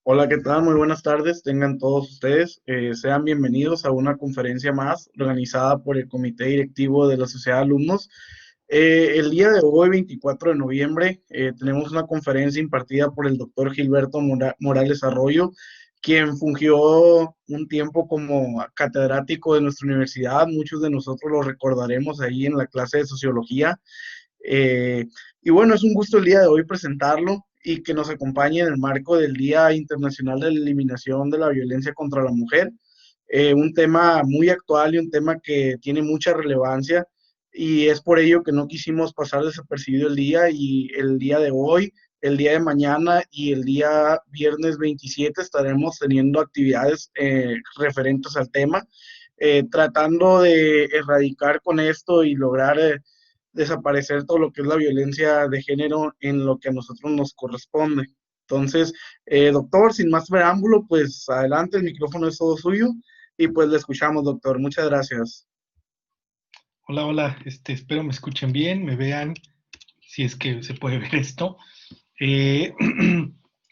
Hola, ¿qué tal? Muy buenas tardes. Tengan todos ustedes. Sean bienvenidos a una conferencia más organizada por el Comité Directivo de la Sociedad de Alumnos. El día de hoy, 24 de noviembre, tenemos una conferencia impartida por el doctor Gilberto Morales Arroyo, quien fungió un tiempo como catedrático de nuestra universidad. Muchos de nosotros lo recordaremos ahí en la clase de sociología. Eh, y bueno, es un gusto el día de hoy presentarlo y que nos acompañe en el marco del Día Internacional de la Eliminación de la Violencia contra la Mujer. Un tema muy actual y un tema que tiene mucha relevancia, y es por ello que no quisimos pasar desapercibido el día. Y el día de hoy, el día de mañana y el día viernes 27 estaremos teniendo actividades referentes al tema, tratando de erradicar con esto y lograr desaparecer todo lo que es la violencia de género en lo que a nosotros nos corresponde. Entonces, doctor, sin más preámbulo, pues adelante, el micrófono es todo suyo y pues le escuchamos, doctor. Muchas gracias. Hola, hola, espero me escuchen bien, me vean, si es que se puede ver esto. Eh,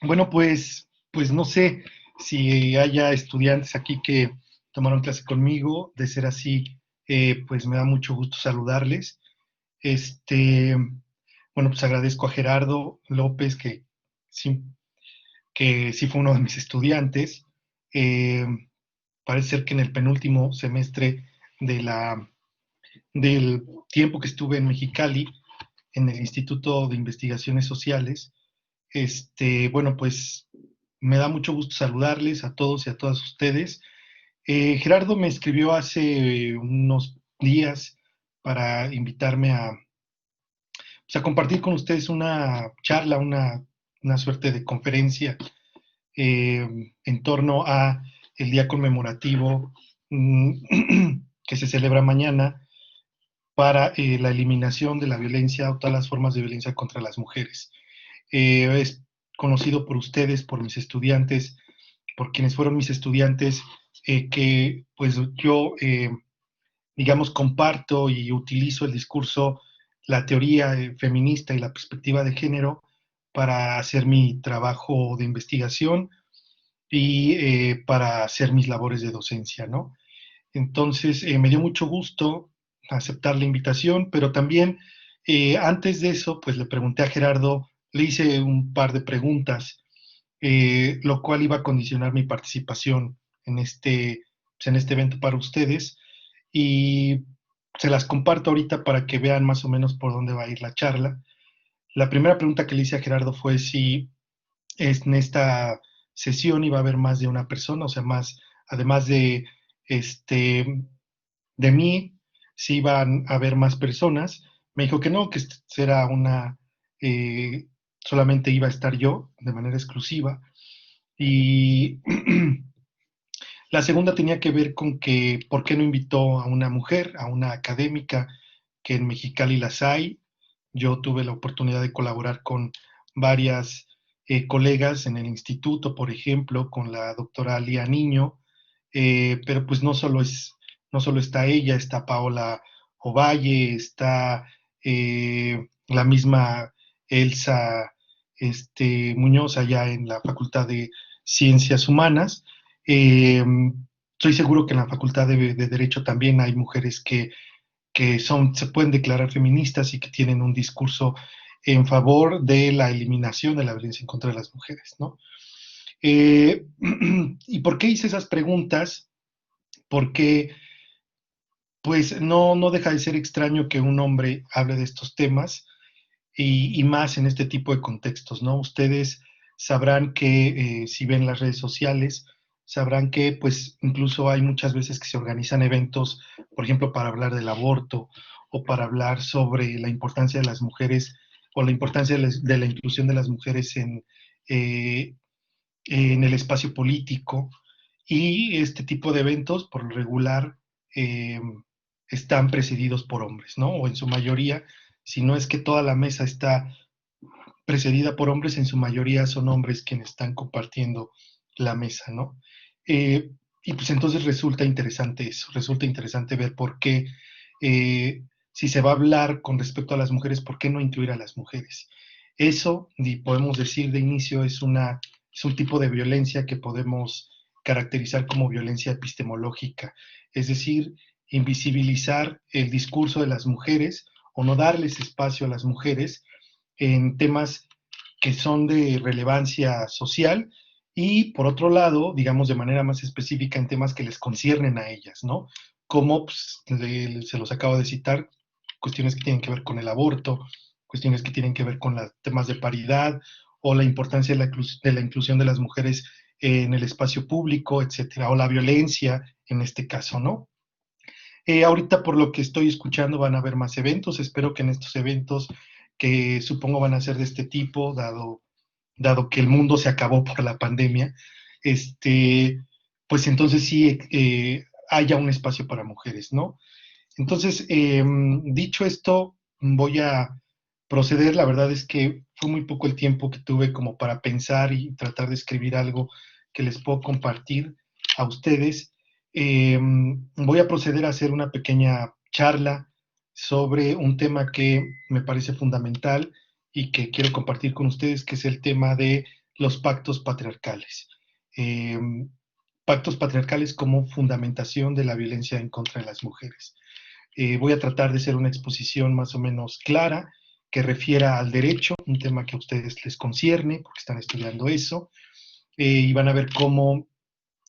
bueno, pues no sé si haya estudiantes aquí que tomaron clase conmigo. De ser así, pues me da mucho gusto saludarles. Este, bueno, pues agradezco a Gerardo López, sí, que sí fue uno de mis estudiantes. Eh, Parece ser que en el penúltimo semestre de del tiempo que estuve en Mexicali, en el Instituto de Investigaciones Sociales. Bueno, pues me da mucho gusto saludarles a todos y a todas ustedes. Gerardo me escribió hace unos días para invitarme pues, a compartir con ustedes una charla, una suerte de conferencia eh, en torno a el día conmemorativo que se celebra mañana para la eliminación de la violencia o todas las formas de violencia contra las mujeres. Es conocido por ustedes, por mis estudiantes, por quienes fueron mis estudiantes, que pues yo, digamos, comparto y utilizo el discurso, la teoría feminista y la perspectiva de género para hacer mi trabajo de investigación y para hacer mis labores de docencia, ¿no? Entonces, me dio mucho gusto aceptar la invitación, pero también antes de eso, pues le pregunté a Gerardo, le hice un par de preguntas, lo cual iba a condicionar mi participación en pues, en este evento para ustedes, y se las comparto ahorita para que vean más o menos por dónde va a ir la charla. La primera pregunta que le hice a Gerardo fue si en esta sesión iba a haber más de una persona, o sea, más, además este, de mí, si iban a haber más personas. Me dijo que no, que será eh, solamente iba a estar yo de manera exclusiva. Y la segunda tenía que ver con que, ¿por qué no invitó a una mujer, a una académica, que en Mexicali las hay? Yo tuve la oportunidad de colaborar con varias colegas en el instituto, por ejemplo, con la doctora Lía Niño, pero pues no solo está ella, está Paola Ovalle, está la misma Elsa Muñoz allá en la Facultad de Ciencias Humanas. Eh, Estoy seguro que en la Facultad de Derecho también hay mujeres que se pueden declarar feministas y que tienen un discurso en favor de la eliminación de la violencia en contra de las mujeres, ¿no? Eh, ¿Y por qué hice esas preguntas? Porque pues no deja de ser extraño que un hombre hable de estos temas y más en este tipo de contextos, ¿no? Ustedes sabrán que si ven las redes sociales, sabrán que pues incluso hay muchas veces que se organizan eventos, por ejemplo, para hablar del aborto o para hablar sobre la importancia de las mujeres o la importancia de la inclusión de las mujeres eh, en el espacio político. Y este tipo de eventos, por lo regular, eh, están presididos por hombres, ¿no? O en su mayoría, si no es que toda la mesa está precedida por hombres, en su mayoría son hombres quienes están compartiendo la mesa, ¿no? Eh, y pues entonces resulta interesante eso, resulta interesante ver por qué, si se va a hablar con respecto a las mujeres, ¿por qué no incluir a las mujeres? Eso, y podemos decir de inicio, es una es un tipo de violencia que podemos caracterizar como violencia epistemológica, es decir, invisibilizar el discurso de las mujeres o no darles espacio a las mujeres en temas que son de relevancia social y, por otro lado, digamos de manera más específica en temas que les conciernen a ellas, ¿no? Como pues, se los acabo de citar, cuestiones que tienen que ver con el aborto, cuestiones que tienen que ver con los temas de paridad o la importancia de la inclusión de las mujeres en el espacio público, etcétera, o la violencia en este caso, ¿no? Ahorita por lo que estoy escuchando van a haber más eventos, espero que en estos eventos que supongo van a ser de este tipo, dado que el mundo se acabó por la pandemia, pues entonces sí haya un espacio para mujeres, ¿no? Entonces, dicho esto, voy a proceder. La verdad es que fue muy poco el tiempo que tuve como para pensar y tratar de escribir algo que les puedo compartir a ustedes. Voy a proceder a hacer una pequeña charla sobre un tema que me parece fundamental y que quiero compartir con ustedes, que es el tema de los pactos patriarcales. Eh, Pactos patriarcales como fundamentación de la violencia en contra de las mujeres. Voy a tratar de hacer una exposición más o menos clara que refiera al derecho, un tema que a ustedes les concierne porque están estudiando eso, y van a ver cómo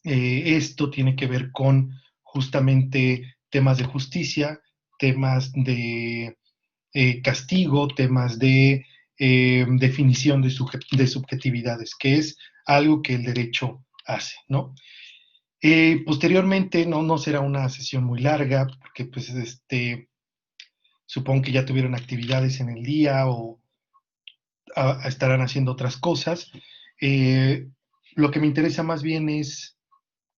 esto tiene que ver con justamente temas de justicia, temas de castigo, temas de definición de subjetividades, que es algo que el derecho hace, ¿no? Posteriormente, no será una sesión muy larga, porque pues supongo que ya tuvieron actividades en el día o estarán haciendo otras cosas. Eh, lo que me interesa más bien es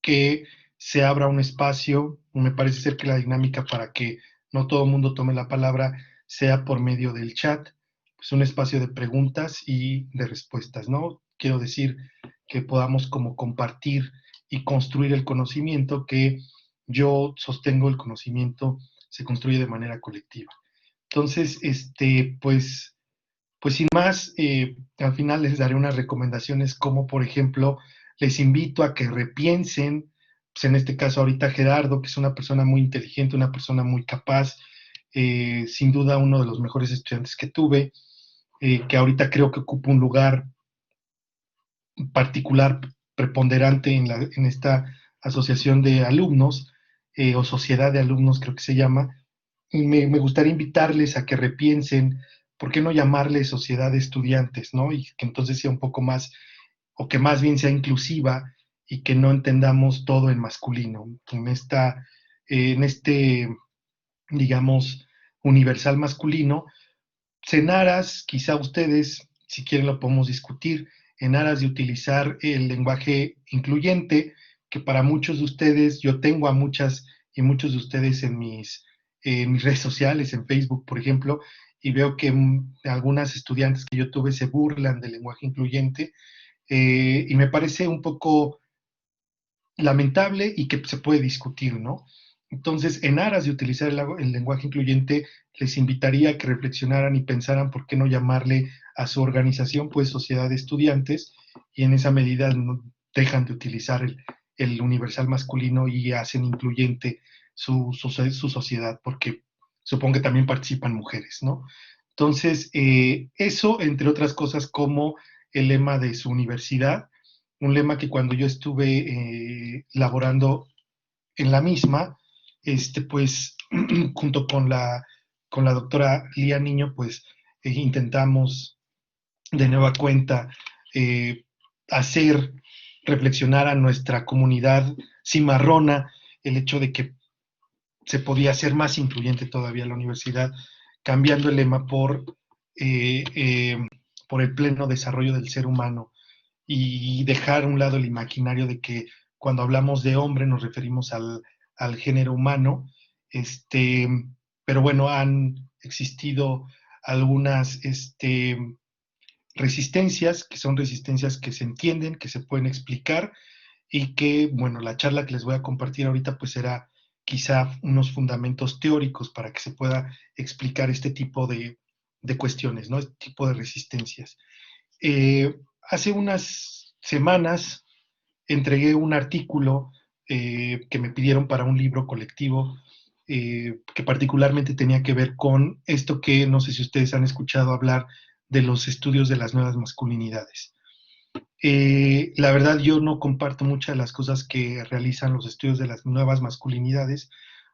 que se abra un espacio. Me parece ser que la dinámica para que no todo el mundo tome la palabra sea por medio del chat, pues un espacio de preguntas y de respuestas, ¿no? Quiero decir que podamos como compartir y construir el conocimiento, que yo sostengo el conocimiento se construye de manera colectiva. Entonces, pues sin más, al final les daré unas recomendaciones como, por ejemplo, les invito a que repiensen, pues en este caso ahorita Gerardo, que es una persona muy inteligente, una persona muy capaz, sin duda uno de los mejores estudiantes que tuve, que ahorita creo que ocupa un lugar particular, preponderante en esta asociación de alumnos, o sociedad de alumnos creo que se llama. Me gustaría invitarles a que repiensen, ¿por qué no llamarle sociedad de estudiantes, ¿no? Y que entonces sea un poco más, o que más bien sea inclusiva y que no entendamos todo en masculino. En este, digamos, universal masculino, en aras, quizá ustedes, si quieren lo podemos discutir, en aras de utilizar el lenguaje incluyente, que para muchos de ustedes, yo tengo a muchas y muchos de ustedes en mis redes sociales, en Facebook, por ejemplo, y veo que algunas estudiantes que yo tuve se burlan del lenguaje incluyente, y me parece un poco lamentable y que se puede discutir, ¿no? Entonces, en aras de utilizar el lenguaje incluyente, les invitaría a que reflexionaran y pensaran por qué no llamarle a su organización, pues, sociedad de estudiantes, y en esa medida no dejan de utilizar el universal masculino y hacen incluyente su sociedad, porque supongo que también participan mujeres, ¿no? Entonces, eso, entre otras cosas, como el lema de su universidad, un lema que cuando yo estuve laborando en la misma, pues junto con la doctora Lía Niño, pues intentamos de nueva cuenta eh, hacer reflexionar a nuestra comunidad cimarrona el hecho de que se podía hacer más incluyente todavía la universidad, cambiando el lema eh, eh, por el pleno desarrollo del ser humano y dejar a un lado el imaginario de que cuando hablamos de hombre nos referimos al género humano, este, pero bueno, han existido algunas resistencias, que son resistencias que se entienden, que se pueden explicar y que, bueno, la charla que les voy a compartir ahorita pues será quizá unos fundamentos teóricos para que se pueda explicar este tipo de cuestiones, ¿no? Este tipo de resistencias. Hace unas semanas entregué un artículo que me pidieron para un libro colectivo que particularmente tenía que ver con esto que no sé si ustedes han escuchado hablar de los estudios de las nuevas masculinidades. La verdad yo no comparto muchas de las cosas que realizan los estudios de las nuevas masculinidades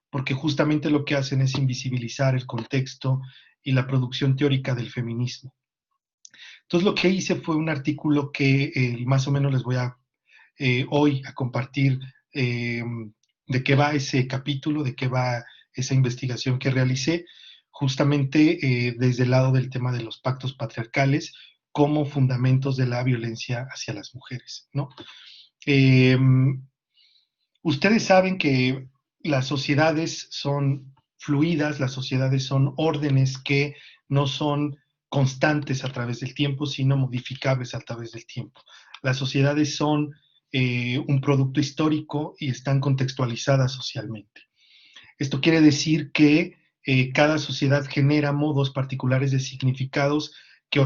porque justamente lo que hacen es invisibilizar el contexto y la producción teórica del feminismo. Entonces lo que hice fue un artículo que más o menos les voy a hoy a compartir de qué va ese capítulo, de qué va esa investigación que realicé, justamente desde el lado del tema de los pactos patriarcales como fundamentos de la violencia hacia las mujeres, ¿no? Eh, Ustedes saben que las sociedades son fluidas, las sociedades son órdenes que no son constantes a través del tiempo, sino modificables a través del tiempo. Las sociedades son un producto histórico y están contextualizadas socialmente. Esto quiere decir que cada sociedad genera modos particulares de significados que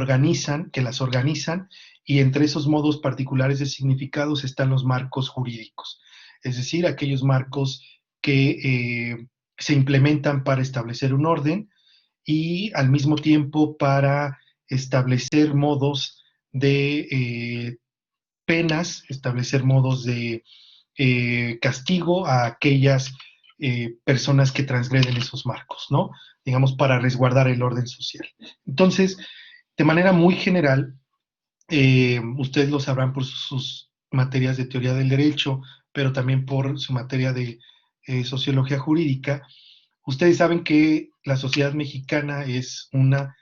las organizan, y entre esos modos particulares de significados están los marcos jurídicos, es decir, aquellos marcos que se implementan para establecer un orden y al mismo tiempo para establecer modos de penas, establecer modos de castigo a aquellas personas que transgreden esos marcos, ¿no? Digamos, para resguardar el orden social. Entonces, de manera muy general, ustedes lo sabrán por sus materias de teoría del derecho, pero también por su materia de sociología jurídica. Ustedes saben que la sociedad mexicana es una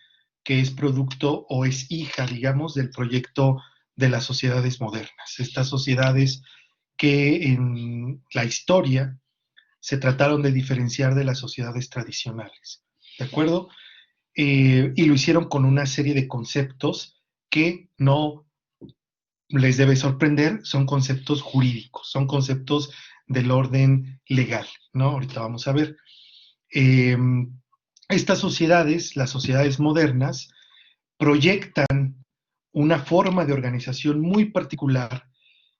que es producto o es hija, digamos, del proyecto de las sociedades modernas. Estas sociedades que en la historia se trataron de diferenciar de las sociedades tradicionales, ¿de acuerdo? Y lo hicieron con una serie de conceptos que no les debe sorprender, son conceptos jurídicos, son conceptos del orden legal, ¿no? Ahorita vamos a ver. Eh, Estas sociedades, las sociedades modernas, proyectan una forma de organización muy particular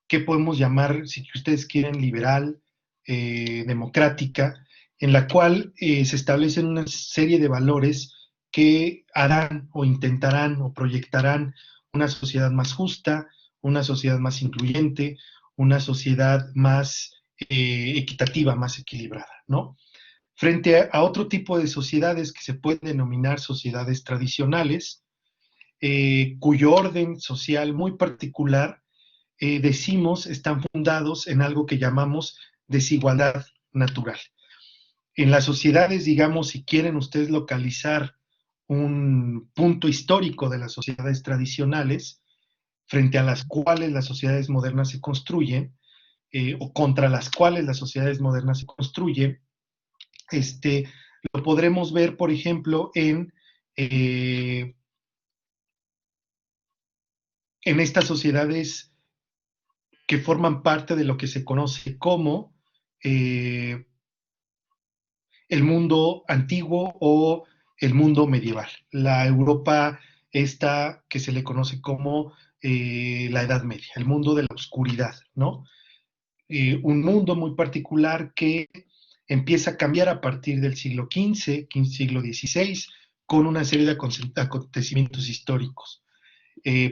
que podemos llamar, si ustedes quieren, liberal, democrática, en la cual se establecen una serie de valores que harán o intentarán o proyectarán una sociedad más justa, una sociedad más incluyente, una sociedad más equitativa, más equilibrada, ¿no? Frente a otro tipo de sociedades que se pueden denominar sociedades tradicionales, cuyo orden social muy particular, decimos, están fundados en algo que llamamos desigualdad natural. En las sociedades, digamos, si quieren ustedes localizar un punto histórico de las sociedades tradicionales, frente a las cuales las sociedades modernas se construyen, o contra las cuales las sociedades modernas se construyen, lo podremos ver, por ejemplo, en estas sociedades que forman parte de lo que se conoce como eh, el mundo antiguo o el mundo medieval. La Europa esta que se le conoce como la Edad Media, el mundo de la oscuridad, ¿no? Un mundo muy particular que empieza a cambiar a partir del siglo XV, siglo XVI, con una serie de acontecimientos históricos.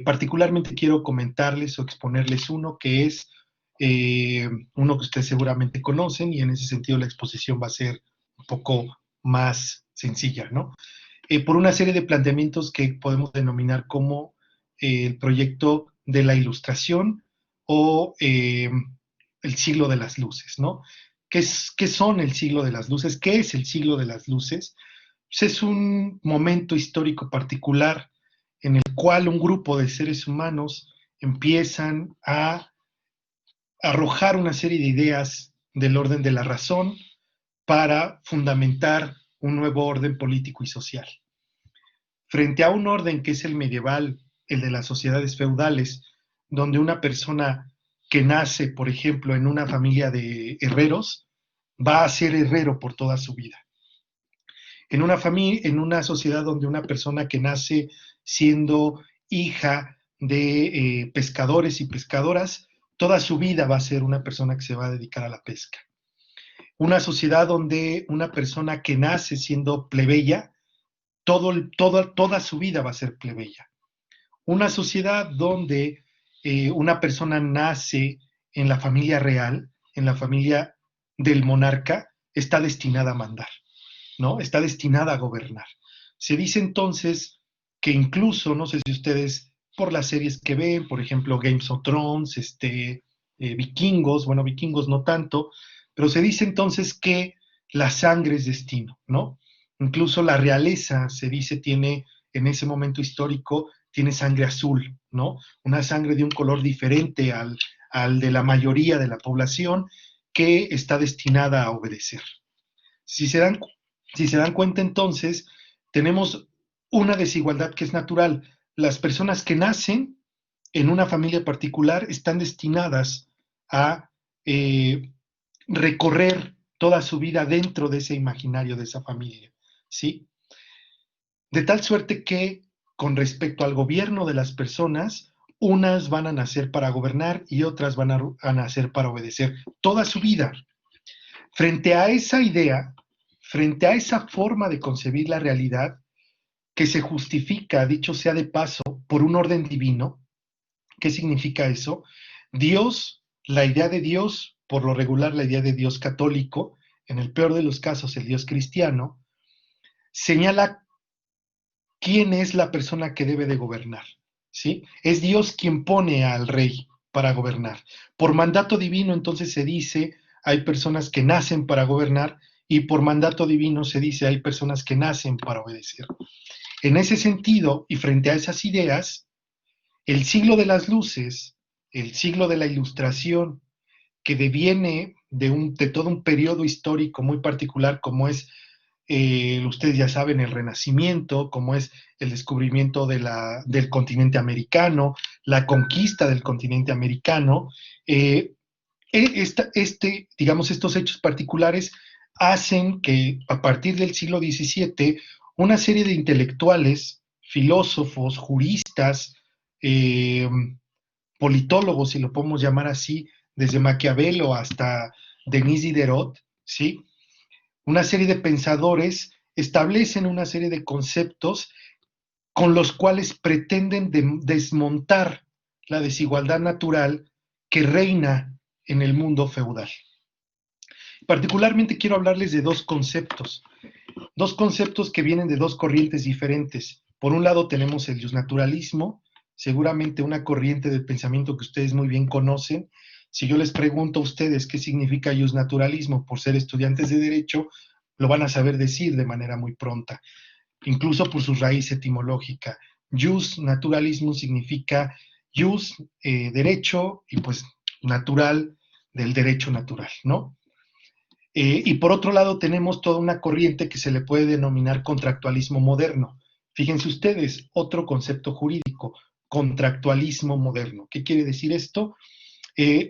Particularmente quiero comentarles o exponerles uno que es uno que ustedes seguramente conocen, y en ese sentido la exposición va a ser un poco más sencilla, ¿no? Por una serie de planteamientos que podemos denominar como el proyecto de la Ilustración o el siglo de las luces, ¿no? ¿Qué son el siglo de las luces? ¿Qué es el siglo de las luces? Pues es un momento histórico particular en el cual un grupo de seres humanos empiezan a arrojar una serie de ideas del orden de la razón para fundamentar un nuevo orden político y social. Frente a un orden que es el medieval, el de las sociedades feudales, donde una persona que nace, por ejemplo, en una familia de herreros, va a ser herrero por toda su vida. En una sociedad donde una persona que nace siendo hija de pescadores y pescadoras, toda su vida va a ser una persona que se va a dedicar a la pesca. Una sociedad donde una persona que nace siendo plebeya, toda su vida va a ser plebeya. Una sociedad donde una persona nace en la familia real, en la familia del monarca, está destinada a mandar, ¿no? Está destinada a gobernar. Se dice entonces que incluso, no sé si ustedes por las series que ven, por ejemplo, Games of Thrones, Vikingos, bueno, Vikingos no tanto, pero se dice entonces que la sangre es destino, ¿no? Incluso la realeza, se dice, tiene en ese momento histórico, tiene sangre azul, ¿no? Una sangre de un color diferente al de la mayoría de la población que está destinada a obedecer. Si se dan, si se dan cuenta entonces, tenemos una desigualdad que es natural. Las personas que nacen en una familia particular están destinadas a eh, recorrer toda su vida dentro de ese imaginario de esa familia, ¿sí? De tal suerte que con respecto al gobierno de las personas, unas van a nacer para gobernar y otras van a nacer para obedecer toda su vida. Frente a esa idea, frente a esa forma de concebir la realidad, que se justifica, dicho sea de paso, por un orden divino, ¿qué significa eso? Dios, la idea de Dios, por lo regular la idea de Dios católico, en el peor de los casos el Dios cristiano, señala quién es la persona que debe de gobernar, ¿sí? Es Dios quien pone al rey para gobernar. Por mandato divino, entonces se dice, hay personas que nacen para gobernar y por mandato divino se dice, hay personas que nacen para obedecer. En ese sentido, y frente a esas ideas, el siglo de las luces, el siglo de la ilustración, que deviene de todo un periodo histórico muy particular como es ustedes ya saben, el Renacimiento, como es el descubrimiento del continente americano, la conquista del continente americano. Digamos, estos hechos particulares hacen que a partir del siglo XVII una serie de intelectuales, filósofos, juristas, eh, politólogos, si lo podemos llamar así, desde Maquiavelo hasta Denis Diderot, ¿sí? Una serie de pensadores establecen una serie de conceptos con los cuales pretenden desmontar la desigualdad natural que reina en el mundo feudal. Particularmente quiero hablarles de dos conceptos que vienen de dos corrientes diferentes. Por un lado tenemos el justnaturalismo, seguramente una corriente de pensamiento que ustedes muy bien conocen. Si yo les pregunto a ustedes qué significa justnaturalismo por ser estudiantes de Derecho, lo van a saber decir de manera muy pronta, incluso por su raíz etimológica. Justnaturalismo significa derecho, y pues natural, del derecho natural, ¿no? Y por otro lado tenemos toda una corriente que se le puede denominar contractualismo moderno. Fíjense ustedes, otro concepto jurídico, contractualismo moderno. ¿Qué quiere decir esto?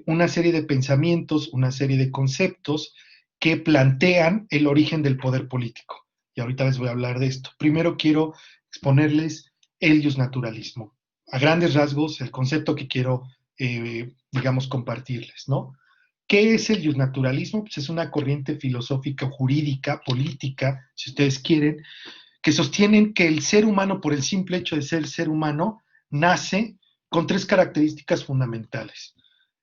Una serie de pensamientos, una serie de conceptos que plantean el origen del poder político. Y ahorita les voy a hablar de esto. Primero quiero exponerles el justnaturalismo. A grandes rasgos, el concepto que quiero, digamos, compartirles, ¿no? ¿Qué es el justnaturalismo? Pues es una corriente filosófica, jurídica, política, si ustedes quieren, que sostienen que el ser humano, por el simple hecho de ser ser humano, nace con tres características fundamentales.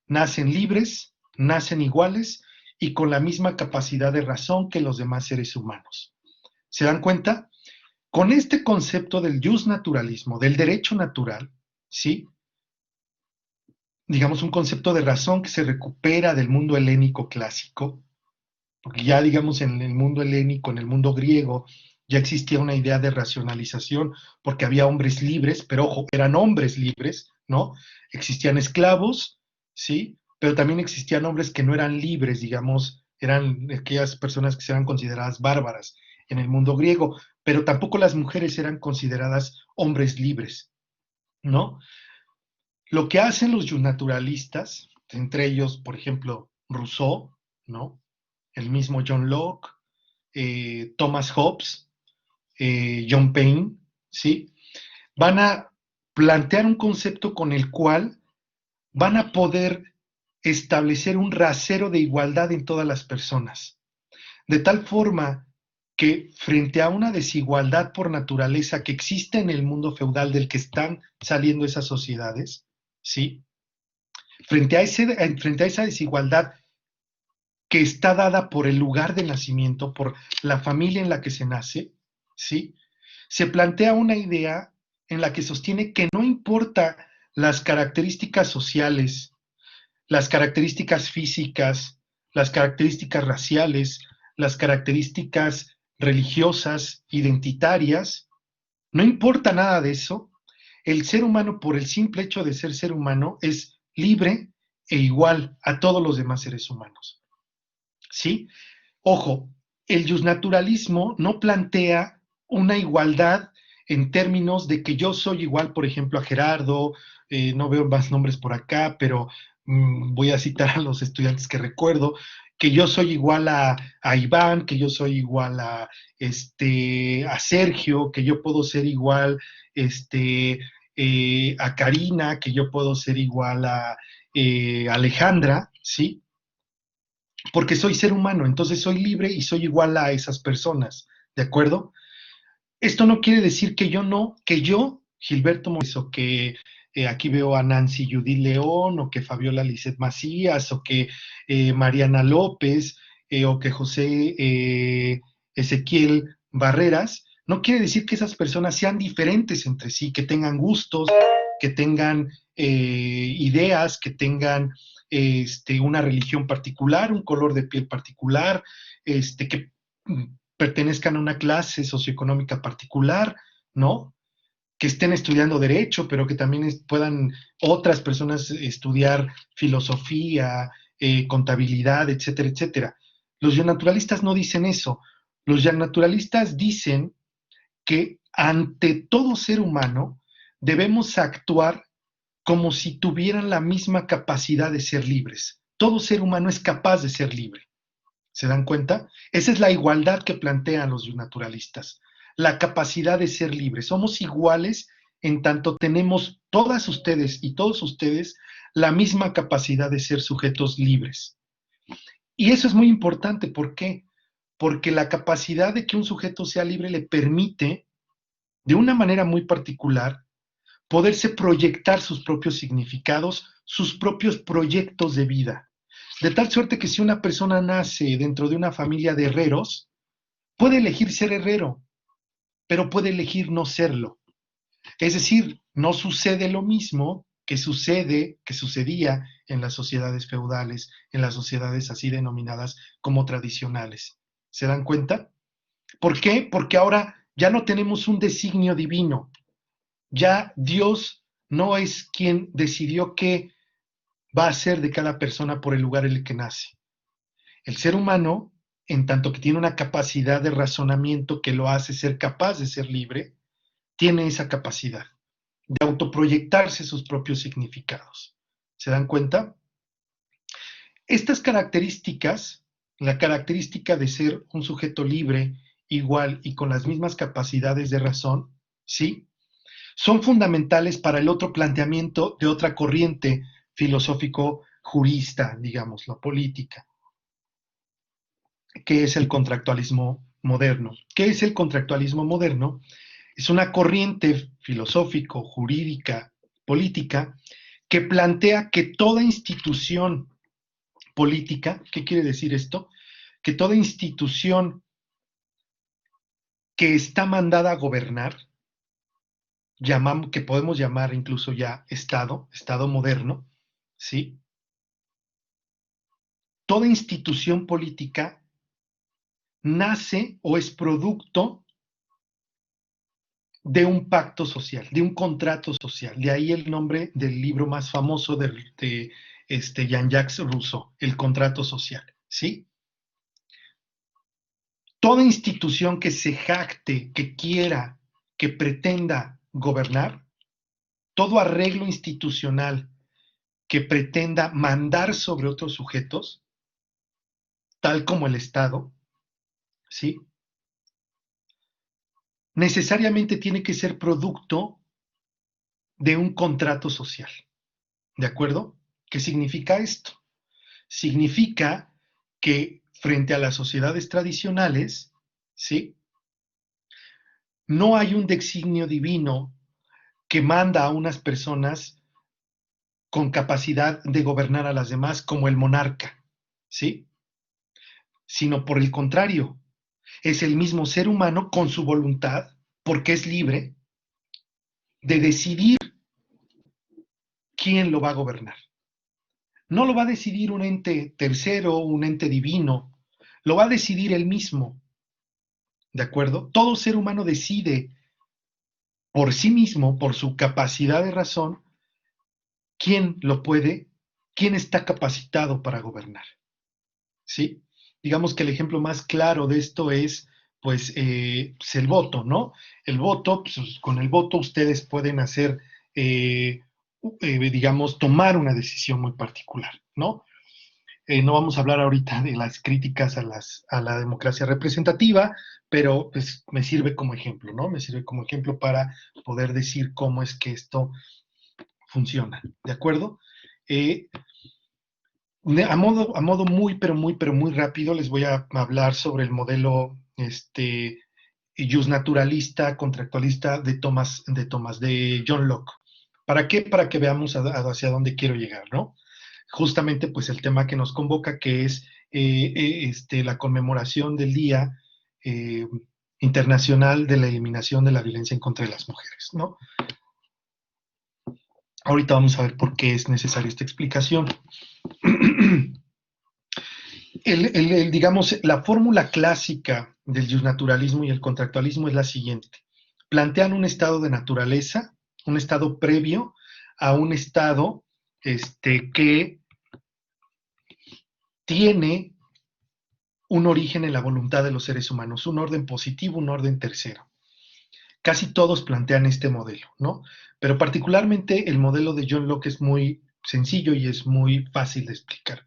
Nacen libres, nacen iguales y con la misma capacidad de razón que los demás seres humanos. ¿Se dan cuenta? Con este concepto del justnaturalismo, del derecho natural, ¿sí? Digamos, un concepto de razón que se recupera del mundo helénico clásico, porque ya, digamos, en el mundo helénico, en el mundo griego, ya existía una idea de racionalización, porque había hombres libres, pero ojo, eran hombres libres, ¿no? Existían esclavos, ¿sí? Pero también existían hombres que no eran libres, digamos, eran aquellas personas que eran consideradas bárbaras en el mundo griego, pero tampoco las mujeres eran consideradas hombres libres, ¿no? Lo que hacen los naturalistas, entre ellos, por ejemplo, Rousseau, ¿no? El mismo John Locke, Thomas Hobbes, John Payne, ¿sí? Van a plantear un concepto con el cual van a poder establecer un rasero de igualdad en todas las personas, de tal forma que frente a una desigualdad por naturaleza que existe en el mundo feudal del que están saliendo esas sociedades, ¿sí? Frente a esa desigualdad que está dada por el lugar de nacimiento, por la familia en la que se nace, ¿sí? Se plantea una idea en la que sostiene que no importa las características sociales, las características físicas, las características raciales, las características religiosas, identitarias, no importa nada de eso. El ser humano, por el simple hecho de ser humano, es libre e igual a todos los demás seres humanos. ¿Sí? Ojo, el justnaturalismo no plantea una igualdad en términos de que yo soy igual, por ejemplo, a Gerardo, no veo más nombres por acá, pero voy a citar a los estudiantes que recuerdo, que yo soy igual a Iván, que yo soy igual a Sergio, que yo puedo ser igual a Karina, que yo puedo ser igual a Alejandra, ¿sí? Porque soy ser humano, entonces soy libre y soy igual a esas personas, ¿de acuerdo? Esto no quiere decir que yo no, que yo, Gilberto Morales, o que aquí veo a Nancy Judith León, o que Fabiola Lisset Macías, o que Mariana López, o que José Ezequiel Barreras, no quiere decir que esas personas sean diferentes entre sí, que tengan gustos, que tengan ideas, que tengan una religión particular, un color de piel particular, que pertenezcan a una clase socioeconómica particular, ¿no? Que estén estudiando derecho, pero que también puedan otras personas estudiar filosofía, contabilidad, etcétera, etcétera. Los naturalistas no dicen eso. Los naturalistas dicen que ante todo ser humano debemos actuar como si tuvieran la misma capacidad de ser libres. Todo ser humano es capaz de ser libre. ¿Se dan cuenta? Esa es la igualdad que plantean los naturalistas, la capacidad de ser libres. Somos iguales en tanto tenemos todas ustedes y todos ustedes la misma capacidad de ser sujetos libres. Y eso es muy importante. ¿Por qué? Porque la capacidad de que un sujeto sea libre le permite, de una manera muy particular, poderse proyectar sus propios significados, sus propios proyectos de vida. De tal suerte que si una persona nace dentro de una familia de herreros, puede elegir ser herrero, pero puede elegir no serlo. Es decir, no sucede lo mismo que sucedía en las sociedades feudales, en las sociedades así denominadas como tradicionales. ¿Se dan cuenta? ¿Por qué? Porque ahora ya no tenemos un designio divino. Ya Dios no es quien decidió qué va a ser de cada persona por el lugar en el que nace. El ser humano, en tanto que tiene una capacidad de razonamiento que lo hace ser capaz de ser libre, tiene esa capacidad de autoproyectarse sus propios significados. ¿Se dan cuenta? Estas características, la característica de ser un sujeto libre, igual y con las mismas capacidades de razón, ¿sí? Son fundamentales para el otro planteamiento de otra corriente filosófico jurista, digamos, la política, que es el contractualismo moderno. ¿Qué es el contractualismo moderno? Es una corriente filosófico, jurídica, política, que plantea que toda institución política, ¿qué quiere decir esto? Que toda institución que está mandada a gobernar, que podemos llamar incluso ya Estado moderno, ¿sí? Toda institución política nace o es producto de un pacto social, de un contrato social. De ahí el nombre del libro más famoso de Jean-Jacques Rousseau, El contrato social, ¿sí? Toda institución que se jacte, que quiera, que pretenda gobernar, todo arreglo institucional que pretenda mandar sobre otros sujetos, tal como el Estado, ¿sí? Necesariamente tiene que ser producto de un contrato social. ¿De acuerdo? ¿Qué significa esto? Significa que frente a las sociedades tradicionales, ¿sí? No hay un designio divino que manda a unas personas con capacidad de gobernar a las demás como el monarca, ¿sí? Sino por el contrario, es el mismo ser humano con su voluntad, porque es libre, de decidir quién lo va a gobernar. No lo va a decidir un ente tercero, un ente divino, lo va a decidir él mismo, ¿de acuerdo? Todo ser humano decide por sí mismo, por su capacidad de razón, quién lo puede, quién está capacitado para gobernar, ¿sí? Digamos que el ejemplo más claro de esto es, pues el voto, ¿no? El voto, pues, con el voto ustedes pueden hacer, eh, digamos, tomar una decisión muy particular, ¿no? No vamos a hablar ahorita de las críticas a la democracia representativa, pero pues me sirve como ejemplo, ¿no? Me sirve como ejemplo para poder decir cómo es que esto funciona, ¿de acuerdo? Eh, a modo muy, pero muy rápido, les voy a hablar sobre el modelo justnaturalista, contractualista de John Locke. ¿Para qué? Para que veamos hacia dónde quiero llegar, ¿no? Justamente, pues el tema que nos convoca, que es la conmemoración del Día eh, Internacional de la Eliminación de la Violencia en contra de las Mujeres, ¿no? Ahorita vamos a ver por qué es necesaria esta explicación. Digamos, la fórmula clásica del justnaturalismo y el contractualismo es la siguiente. Plantean un estado de naturaleza, un estado previo a un estado que tiene un origen en la voluntad de los seres humanos, un orden positivo, un orden tercero. Casi todos plantean este modelo, ¿no? Pero particularmente el modelo de John Locke es muy sencillo y es muy fácil de explicar.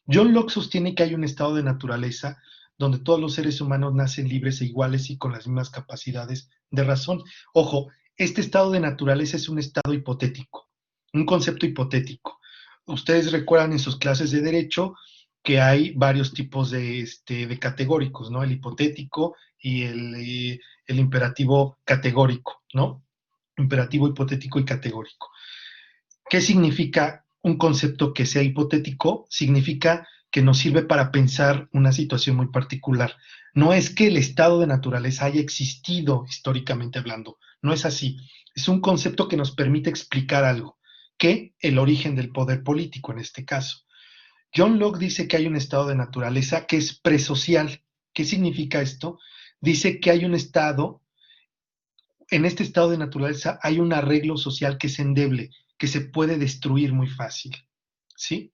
John Locke sostiene que hay un estado de naturaleza donde todos los seres humanos nacen libres e iguales y con las mismas capacidades de razón. Ojo, este estado de naturaleza es un estado hipotético, un concepto hipotético. Ustedes recuerdan en sus clases de derecho que hay varios tipos de categóricos, ¿no? El hipotético y el imperativo categórico, ¿no? Imperativo hipotético y categórico. ¿Qué significa un concepto que sea hipotético? Significa que nos sirve para pensar una situación muy particular. No es que el estado de naturaleza haya existido históricamente hablando, no es así. Es un concepto que nos permite explicar algo, que el origen del poder político en este caso. John Locke dice que hay un estado de naturaleza que es presocial. ¿Qué significa esto? Dice que hay un estado, en este estado de naturaleza hay un arreglo social que es endeble, que se puede destruir muy fácil, ¿sí?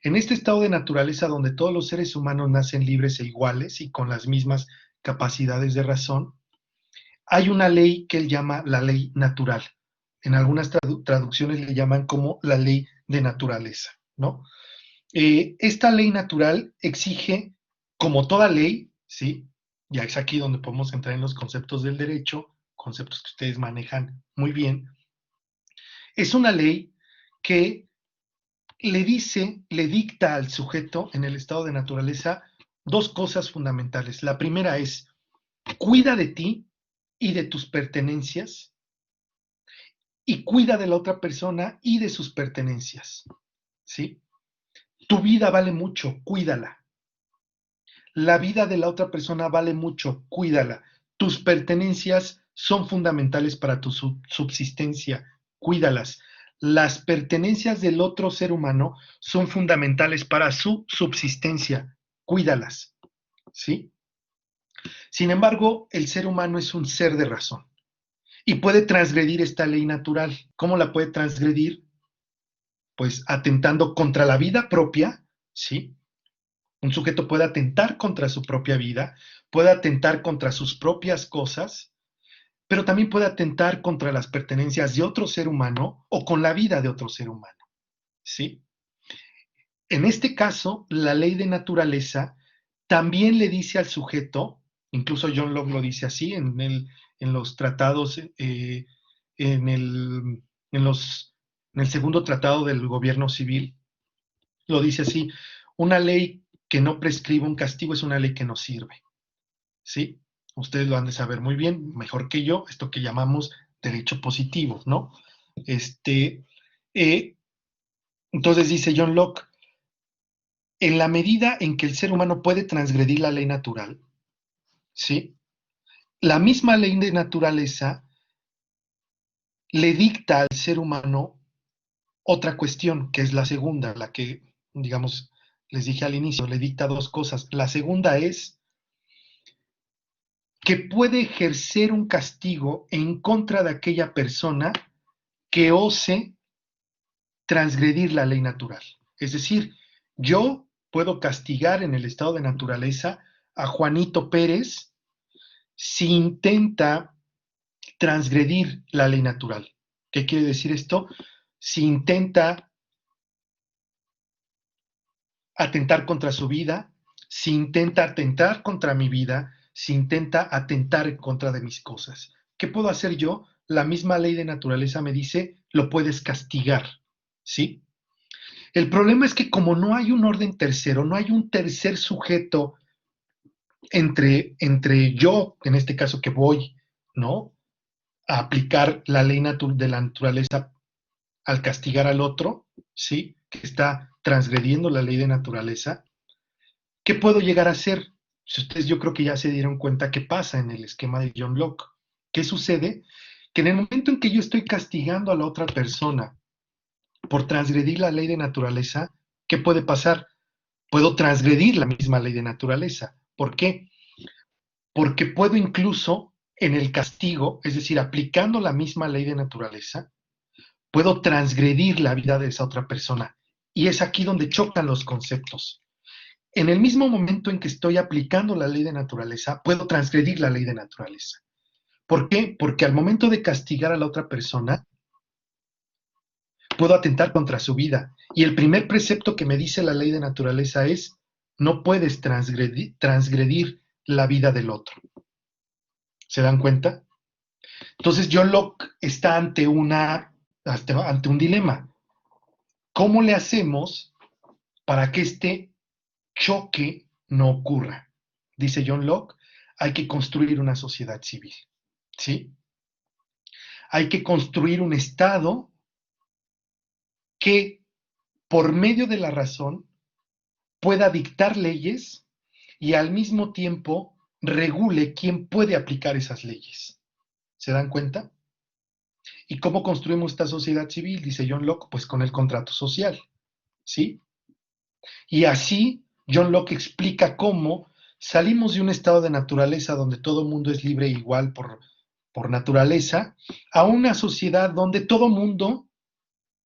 En este estado de naturaleza donde todos los seres humanos nacen libres e iguales y con las mismas capacidades de razón, hay una ley que él llama la ley natural. En algunas traducciones le llaman como la ley de naturaleza, ¿no? Esta ley natural exige, como toda ley, ¿sí? Ya es aquí donde podemos entrar en los conceptos del derecho, conceptos que ustedes manejan muy bien. Es una ley que le dice, le dicta al sujeto en el estado de naturaleza dos cosas fundamentales. La primera es, cuida de ti y de tus pertenencias y cuida de la otra persona y de sus pertenencias, ¿sí? Tu vida vale mucho, cuídala. La vida de la otra persona vale mucho, cuídala. Tus pertenencias son fundamentales para tu subsistencia, cuídalas. Las pertenencias del otro ser humano son fundamentales para su subsistencia, cuídalas, ¿sí? Sin embargo, el ser humano es un ser de razón y puede transgredir esta ley natural. ¿Cómo la puede transgredir? Pues atentando contra la vida propia, ¿sí? Un sujeto puede atentar contra su propia vida, puede atentar contra sus propias cosas, pero también puede atentar contra las pertenencias de otro ser humano o con la vida de otro ser humano, ¿sí? En este caso, la ley de naturaleza también le dice al sujeto, incluso John Locke lo dice así en los tratados, en el en, los, en el segundo tratado del gobierno civil, lo dice así: una ley que no prescribe un castigo es una ley que no sirve, ¿sí? Ustedes lo han de saber muy bien, mejor que yo, esto que llamamos derecho positivo, ¿no? Este, eh, entonces dice John Locke: en la medida en que el ser humano puede transgredir la ley natural, ¿sí? La misma ley de naturaleza le dicta al ser humano otra cuestión, que es la segunda, la que, digamos, les dije al inicio, le dicta dos cosas. La segunda es que puede ejercer un castigo en contra de aquella persona que ose transgredir la ley natural. Es decir, yo puedo castigar en el estado de naturaleza a Juanito Pérez si intenta transgredir la ley natural. ¿Qué quiere decir esto? Si intenta atentar contra su vida, si intenta atentar contra mi vida, si intenta atentar en contra de mis cosas. ¿Qué puedo hacer yo? La misma ley de naturaleza me dice, lo puedes castigar, ¿sí? El problema es que como no hay un orden tercero, no hay un tercer sujeto entre yo, en este caso que voy, ¿no?, a aplicar la ley de la naturaleza al castigar al otro, ¿sí?, que está transgrediendo la ley de naturaleza. ¿Qué puedo llegar a hacer? Si ustedes, yo creo que ya se dieron cuenta qué pasa en el esquema de John Locke. ¿Qué sucede? Que en el momento en que yo estoy castigando a la otra persona por transgredir la ley de naturaleza, ¿qué puede pasar? Puedo transgredir la misma ley de naturaleza. ¿Por qué? Porque puedo incluso en el castigo, es decir, aplicando la misma ley de naturaleza, puedo transgredir la vida de esa otra persona. Y es aquí donde chocan los conceptos. En el mismo momento en que estoy aplicando la ley de naturaleza, puedo transgredir la ley de naturaleza. ¿Por qué? Porque al momento de castigar a la otra persona, puedo atentar contra su vida. Y el primer precepto que me dice la ley de naturaleza es, no puedes transgredir la vida del otro. ¿Se dan cuenta? Entonces John Locke está ante un dilema. ¿Cómo le hacemos para que este choque no ocurra? Dice John Locke, hay que construir una sociedad civil, ¿sí? Hay que construir un Estado que, por medio de la razón, pueda dictar leyes y al mismo tiempo regule quién puede aplicar esas leyes. ¿Se dan cuenta? ¿Y cómo construimos esta sociedad civil? Dice John Locke, pues con el contrato social, ¿sí? Y así John Locke explica cómo salimos de un estado de naturaleza donde todo el mundo es libre e igual por naturaleza, a una sociedad donde todo mundo,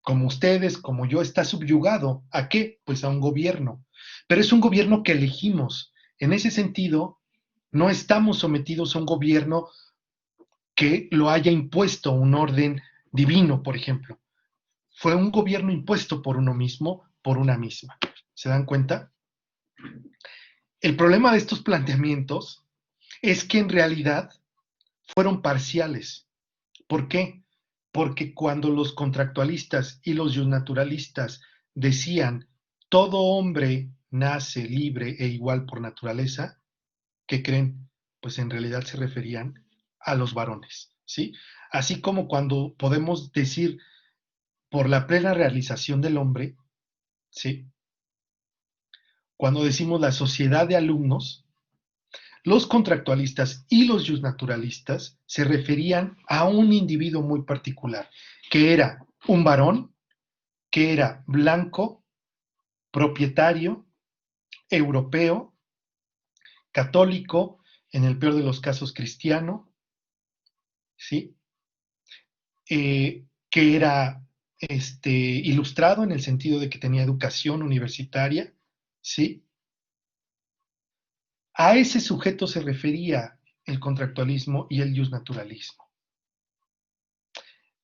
como ustedes, como yo, está subyugado. ¿A qué? Pues a un gobierno. Pero es un gobierno que elegimos. En ese sentido, no estamos sometidos a un gobierno que lo haya impuesto un orden divino, por ejemplo. Fue un gobierno impuesto por uno mismo, por una misma. ¿Se dan cuenta? El problema de estos planteamientos es que en realidad fueron parciales. ¿Por qué? Porque cuando los contractualistas y los naturalistas decían todo hombre nace libre e igual por naturaleza, ¿qué creen? Pues en realidad se referían a los varones, ¿sí? Así como cuando podemos decir por la plena realización del hombre, ¿sí? Cuando decimos la sociedad de alumnos, los contractualistas y los justnaturalistas se referían a un individuo muy particular, que era un varón, que era blanco, propietario, europeo, católico, en el peor de los casos cristiano, ¿sí? Que era ilustrado en el sentido de que tenía educación universitaria, ¿sí? A ese sujeto se refería el contractualismo y el justnaturalismo.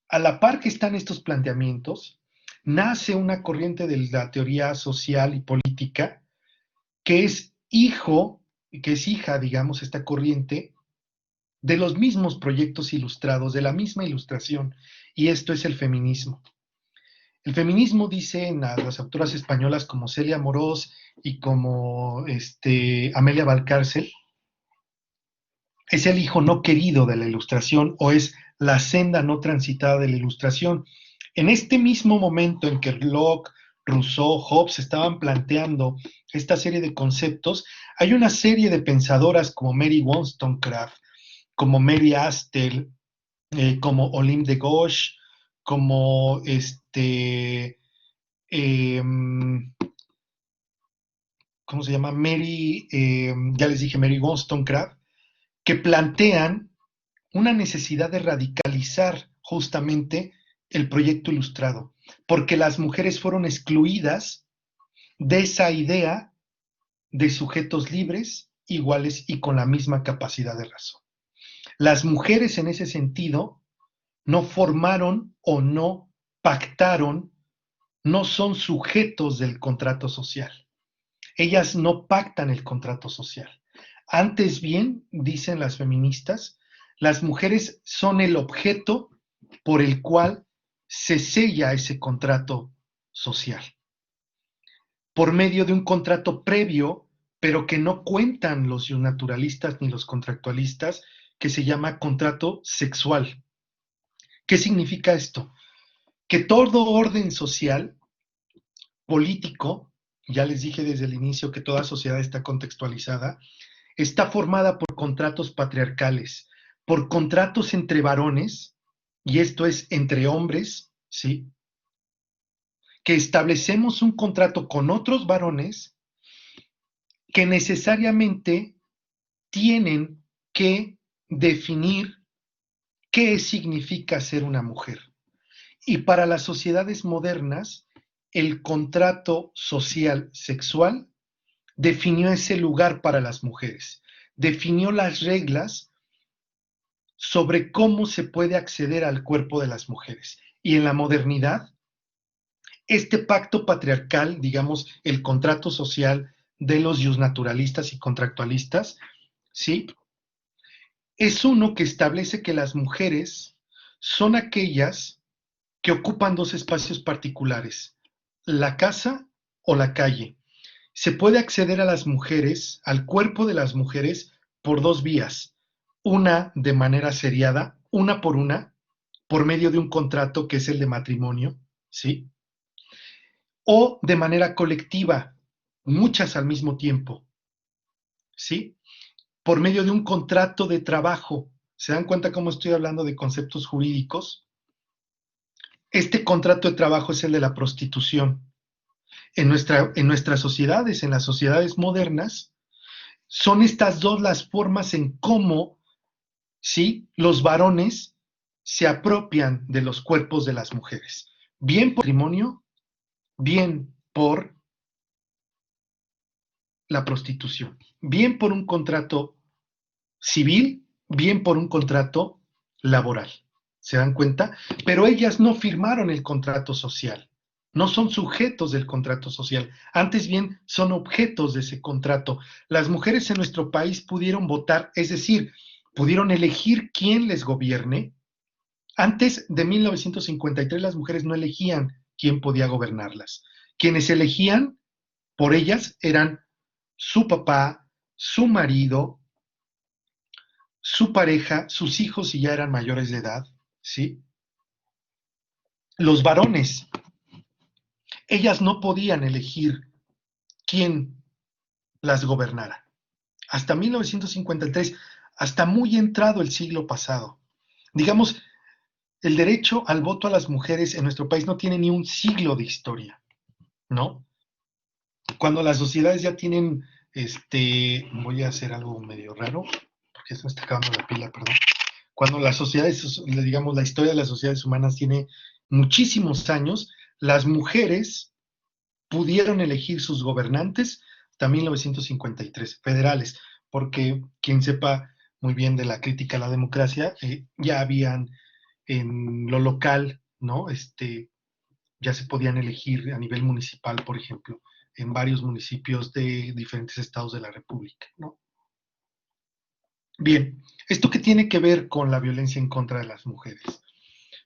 A la par que están estos planteamientos, nace una corriente de la teoría social y política que es hija, digamos, esta corriente, de los mismos proyectos ilustrados, de la misma ilustración, y esto es el feminismo. El feminismo, dicen las autoras españolas como Celia Morós y como Amelia Valcárcel, es el hijo no querido de la Ilustración o es la senda no transitada de la Ilustración. En este mismo momento en que Locke, Rousseau, Hobbes estaban planteando esta serie de conceptos, hay una serie de pensadoras como Mary Wollstonecraft, como Mary Astle, como Olympe de Gauche, como eh, ¿cómo se llama? Ya les dije, Mary Wollstonecraft, que plantean una necesidad de radicalizar justamente el proyecto ilustrado, porque las mujeres fueron excluidas de esa idea de sujetos libres, iguales y con la misma capacidad de razón. Las mujeres en ese sentido no formaron o no pactaron, no son sujetos del contrato social. Ellas no pactan el contrato social. Antes bien, dicen las feministas, las mujeres son el objeto por el cual se sella ese contrato social, por medio de un contrato previo, pero que no cuentan los naturalistas ni los contractualistas, que se llama contrato sexual. ¿Qué significa esto? Que todo orden social, político, ya les dije desde el inicio que toda sociedad está contextualizada, está formada por contratos patriarcales, por contratos entre varones, y esto es entre hombres, ¿sí? Que establecemos un contrato con otros varones que necesariamente tienen que definir qué significa ser una mujer. Y para las sociedades modernas, el contrato social sexual definió ese lugar para las mujeres, definió las reglas sobre cómo se puede acceder al cuerpo de las mujeres. Y en la modernidad, este pacto patriarcal, digamos, el contrato social de los justnaturalistas y contractualistas, ¿sí? Es uno que establece que las mujeres son aquellas que ocupan dos espacios particulares, la casa o la calle. Se puede acceder a las mujeres, al cuerpo de las mujeres, por dos vías. Una de manera seriada, una, por medio de un contrato que es el de matrimonio, ¿sí? O de manera colectiva, muchas al mismo tiempo, ¿sí? Por medio de un contrato de trabajo. ¿Se dan cuenta cómo estoy hablando de conceptos jurídicos? Este contrato de trabajo es el de la prostitución. En nuestras sociedades, en las sociedades modernas, son estas dos las formas en cómo, ¿sí?, los varones se apropian de los cuerpos de las mujeres. Bien por matrimonio, bien por la prostitución. Bien por un contrato civil, bien por un contrato laboral. ¿Se dan cuenta? Pero ellas no firmaron el contrato social. No son sujetos del contrato social, antes bien son objetos de ese contrato. Las mujeres en nuestro país pudieron votar, es decir, pudieron elegir quién les gobierne. Antes de 1953 las mujeres no elegían quién podía gobernarlas. Quienes elegían por ellas eran su papá, su marido, su pareja, sus hijos si ya eran mayores de edad, ¿sí? Los varones, ellas no podían elegir quién las gobernara. Hasta 1953, hasta muy entrado el siglo pasado. Digamos, el derecho al voto a las mujeres en nuestro país no tiene ni un siglo de historia, ¿no? Cuando las sociedades ya tienen, voy a hacer algo medio raro, porque se me está acabando la pila, perdón. Cuando las sociedades, digamos, la historia de las sociedades humanas tiene muchísimos años, las mujeres pudieron elegir sus gobernantes hasta 1953, federales, porque quien sepa muy bien de la crítica a la democracia, ya habían en lo local, ¿no? Ya se podían elegir a nivel municipal, por ejemplo, en varios municipios de diferentes estados de la República, ¿no? Bien, ¿esto qué tiene que ver con la violencia en contra de las mujeres?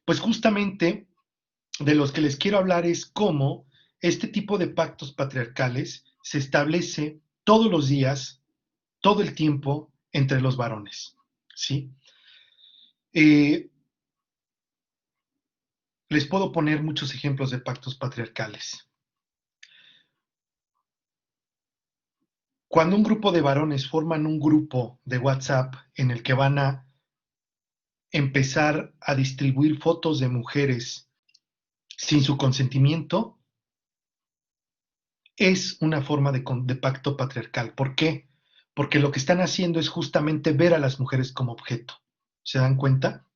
Pues justamente de los que les quiero hablar es cómo este tipo de pactos patriarcales se establece todos los días, todo el tiempo entre los varones, ¿sí? Eh, les puedo poner muchos ejemplos de pactos patriarcales. Cuando un grupo de varones forman un grupo de WhatsApp en el que van a empezar a distribuir fotos de mujeres sin su consentimiento, es una forma de pacto patriarcal. ¿Por qué? Porque lo que están haciendo es justamente ver a las mujeres como objeto. ¿Se dan cuenta?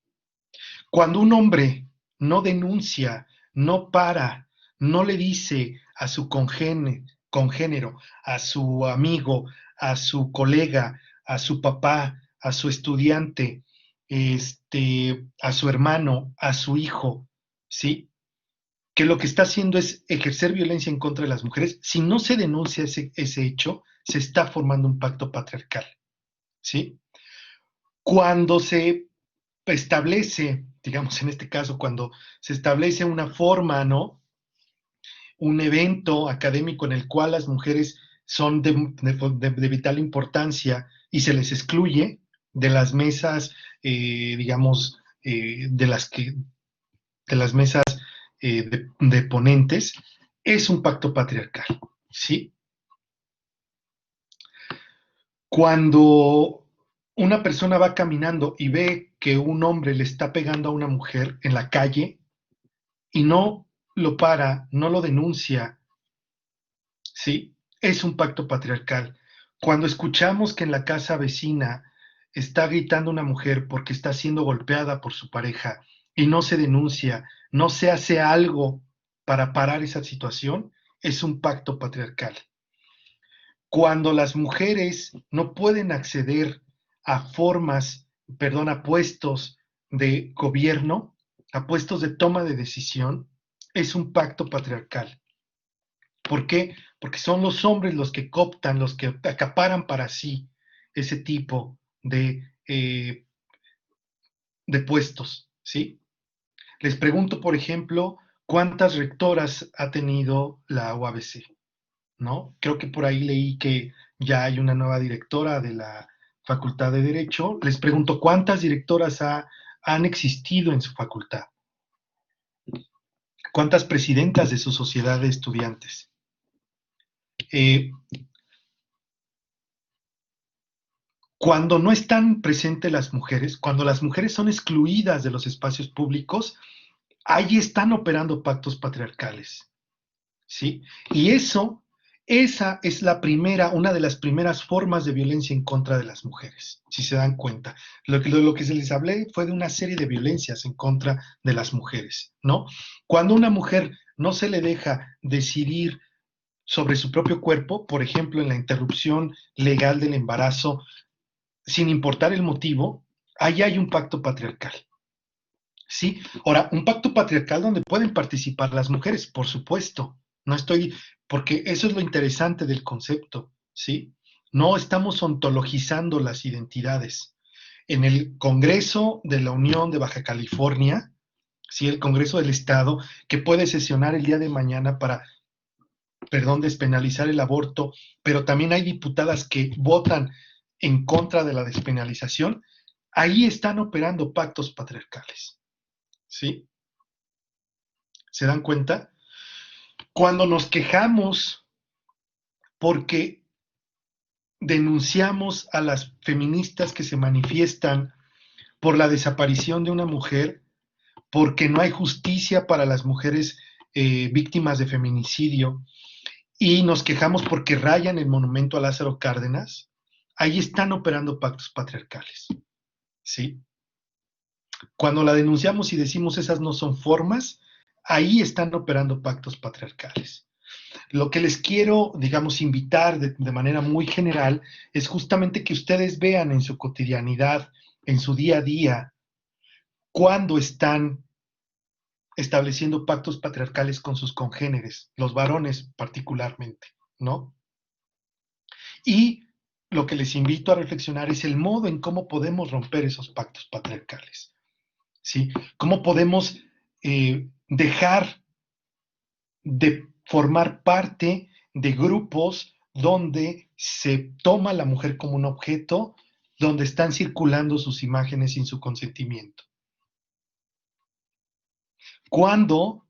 Cuando un hombre no denuncia, no para, no le dice a su congénero, a su amigo, a su colega, a su papá, a su estudiante, a su hermano, a su hijo, ¿sí? Que lo que está haciendo es ejercer violencia en contra de las mujeres. Si no se denuncia ese hecho, se está formando un pacto patriarcal, ¿sí? Cuando se establece, digamos en este caso, cuando se establece una forma, ¿no? Un evento académico en el cual las mujeres son de vital importancia y se les excluye de las mesas, digamos, de las mesas de ponentes, es un pacto patriarcal, ¿sí? Cuando una persona va caminando y ve que un hombre le está pegando a una mujer en la calle y no lo para, no lo denuncia, ¿sí? Es un pacto patriarcal. Cuando escuchamos que en la casa vecina está gritando una mujer porque está siendo golpeada por su pareja y no se denuncia, no se hace algo para parar esa situación, es un pacto patriarcal. Cuando las mujeres no pueden acceder a formas, perdón, a puestos de gobierno, a puestos de toma de decisión, es un pacto patriarcal. ¿Por qué? Porque son los hombres los que cooptan, los que acaparan para sí ese tipo de puestos, ¿sí? Les pregunto, por ejemplo, ¿cuántas rectoras ha tenido la UABC? ¿No? Creo que por ahí leí que ya hay una nueva directora de la Facultad de Derecho. Les pregunto, ¿cuántas directoras han existido en su facultad? ¿Cuántas presidentas de su sociedad de estudiantes? Eh, Cuando no están presentes las mujeres, cuando las mujeres son excluidas de los espacios públicos, ahí están operando pactos patriarcales, ¿sí? Y esa es una de las primeras formas de violencia en contra de las mujeres, si se dan cuenta. Lo que se les hablé fue de una serie de violencias en contra de las mujeres, ¿no? Cuando una mujer no se le deja decidir sobre su propio cuerpo, por ejemplo, en la interrupción legal del embarazo, sin importar el motivo, ahí hay un pacto patriarcal. ¿Sí? Ahora, un pacto patriarcal donde pueden participar las mujeres, por supuesto. No estoy, porque eso es lo interesante del concepto, ¿sí? No estamos ontologizando las identidades. En el Congreso de la Unión de Baja California, ¿sí? El Congreso del Estado, que puede sesionar el día de mañana para, perdón, despenalizar el aborto, pero también hay diputadas que votan en contra de la despenalización, ahí están operando pactos patriarcales, ¿sí? ¿Se dan cuenta? Cuando nos quejamos porque denunciamos a las feministas que se manifiestan por la desaparición de una mujer, porque no hay justicia para las mujeres víctimas de feminicidio, y nos quejamos porque rayan el monumento a Lázaro Cárdenas, ahí están operando pactos patriarcales, ¿sí? Cuando la denunciamos y decimos esas no son formas, ahí están operando pactos patriarcales. Lo que les quiero, digamos, invitar de manera muy general es justamente que ustedes vean en su cotidianidad, en su día a día, cuándo están estableciendo pactos patriarcales con sus congéneres, los varones particularmente, ¿no? Y lo que les invito a reflexionar es el modo en cómo podemos romper esos pactos patriarcales, ¿sí? ¿Cómo podemos dejar de formar parte de grupos donde se toma a la mujer como un objeto, donde están circulando sus imágenes sin su consentimiento? ¿Cuándo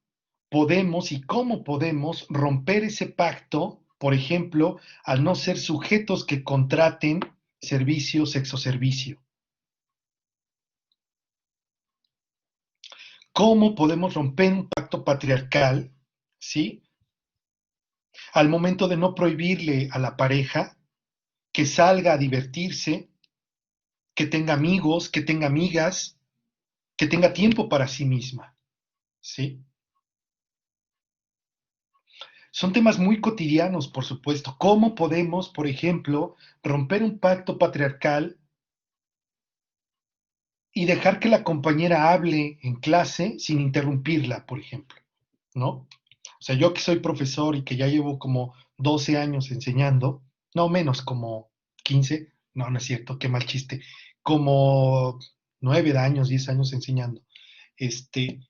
podemos y cómo podemos romper ese pacto, por ejemplo, al no ser sujetos que contraten servicio, sexoservicio? ¿Cómo podemos romper un pacto patriarcal, ¿sí? Al momento de no prohibirle a la pareja que salga a divertirse, que tenga amigos, que tenga amigas, que tenga tiempo para sí misma, ¿sí? Son temas muy cotidianos, por supuesto. ¿Cómo podemos, por ejemplo, romper un pacto patriarcal y dejar que la compañera hable en clase sin interrumpirla, por ejemplo, ¿no? O sea, yo que soy profesor y que ya llevo como 12 años enseñando, no menos, como 15, no, no es cierto, qué mal chiste, como 9 años, 10 años enseñando. Este,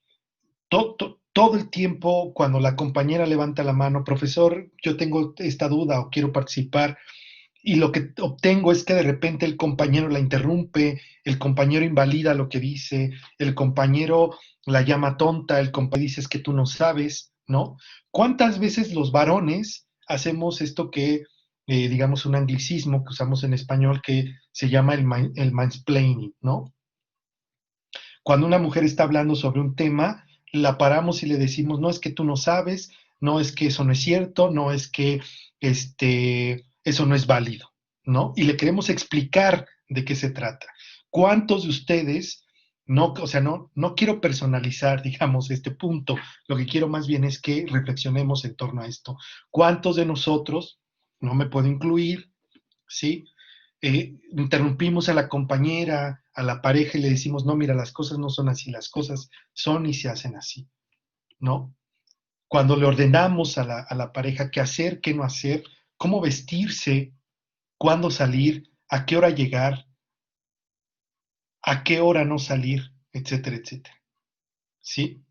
todo el tiempo, cuando la compañera levanta la mano, profesor, yo tengo esta duda o quiero participar, y lo que obtengo es que de repente el compañero la interrumpe, el compañero invalida lo que dice, el compañero la llama tonta, el compañero dice es que tú no sabes, ¿no? ¿Cuántas veces los varones hacemos esto que, digamos, un anglicismo que usamos en español que se llama el mansplaining, ¿no? Cuando una mujer está hablando sobre un tema, la paramos y le decimos, no es que tú no sabes, no es que eso no es cierto, no es que eso no es válido, ¿no? Y le queremos explicar de qué se trata. ¿Cuántos de ustedes, no, o sea, no quiero personalizar, digamos, este punto, lo que quiero más bien es que reflexionemos en torno a esto. ¿Cuántos de nosotros, no me puedo incluir, ¿sí? Interrumpimos a la compañera, a la pareja y le decimos, no, mira, las cosas no son así, las cosas son y se hacen así, ¿no? Cuando le ordenamos a la pareja qué hacer, qué no hacer, cómo vestirse, cuándo salir, a qué hora llegar, a qué hora no salir, etcétera, etcétera, ¿sí?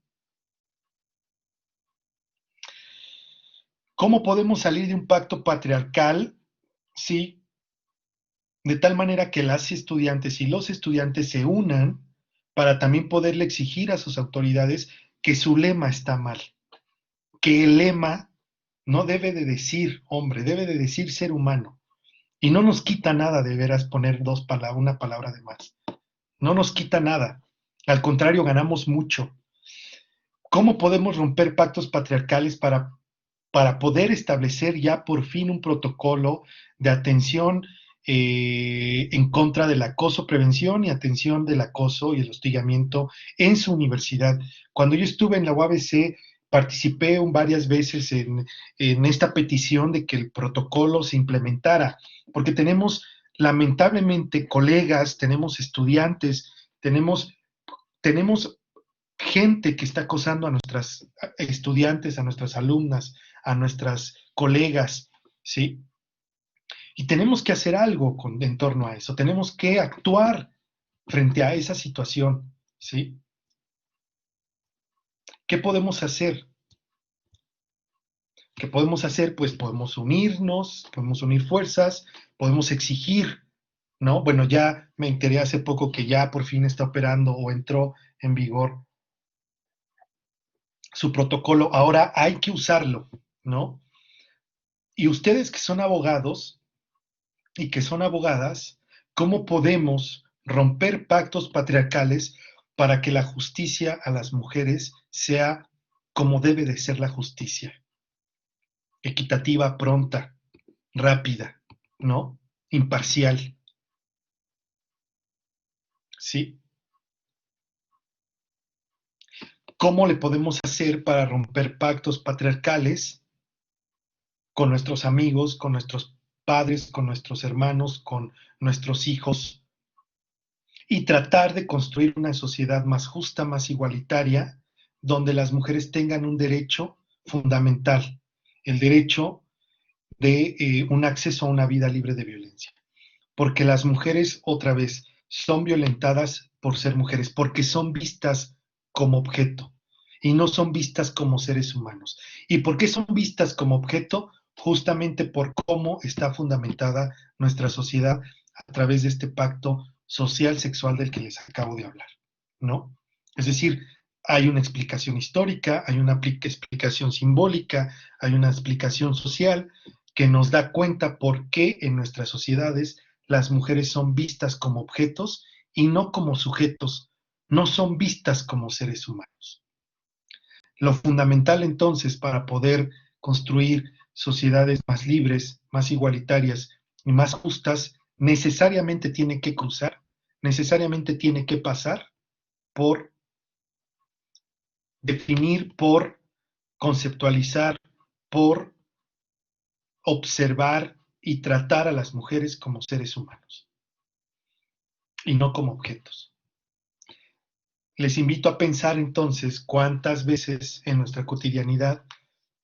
¿Cómo podemos salir de un pacto patriarcal, sí? De tal manera que las estudiantes y los estudiantes se unan para también poderle exigir a sus autoridades que su lema está mal, que el lema no debe de decir hombre, debe de decir ser humano. Y no nos quita nada de veras poner una palabra de más. No nos quita nada. Al contrario, ganamos mucho. ¿Cómo podemos romper pactos patriarcales para poder establecer ya por fin un protocolo de atención en contra del acoso, prevención y atención del acoso y el hostigamiento en su universidad? Cuando yo estuve en la UABC, participé varias veces en esta petición de que el protocolo se implementara, porque tenemos lamentablemente colegas, tenemos estudiantes, tenemos gente que está acosando a nuestras estudiantes, a nuestras alumnas, a nuestras colegas, ¿sí? Y tenemos que hacer algo en torno a eso, tenemos que actuar frente a esa situación, ¿sí? ¿Qué podemos hacer? ¿Qué podemos hacer? Pues podemos unirnos, podemos unir fuerzas, podemos exigir, ¿no? Bueno, ya me enteré hace poco que ya por fin está operando o entró en vigor su protocolo, ahora hay que usarlo, ¿no? Y ustedes que son abogados y que son abogadas, ¿cómo podemos romper pactos patriarcales para que la justicia a las mujeres sea como debe de ser la justicia? Equitativa, pronta, rápida, ¿no? Imparcial, ¿sí? ¿Cómo le podemos hacer para romper pactos patriarcales con nuestros amigos, con nuestros padres, con nuestros hermanos, con nuestros hijos, y tratar de construir una sociedad más justa, más igualitaria, donde las mujeres tengan un derecho fundamental, el derecho de un acceso a una vida libre de violencia? Porque las mujeres, otra vez, son violentadas por ser mujeres, porque son vistas como objeto y no son vistas como seres humanos. ¿Y por qué son vistas como objeto? Justamente por cómo está fundamentada nuestra sociedad a través de este pacto social sexual del que les acabo de hablar, ¿no? Es decir, hay una explicación histórica, hay una explicación simbólica, hay una explicación social que nos da cuenta por qué en nuestras sociedades las mujeres son vistas como objetos y no como sujetos, no son vistas como seres humanos. Lo fundamental entonces para poder construir sociedades más libres, más igualitarias y más justas, necesariamente tiene que cruzar, necesariamente tiene que pasar por definir, por conceptualizar, por observar y tratar a las mujeres como seres humanos y no como objetos. Les invito a pensar entonces cuántas veces en nuestra cotidianidad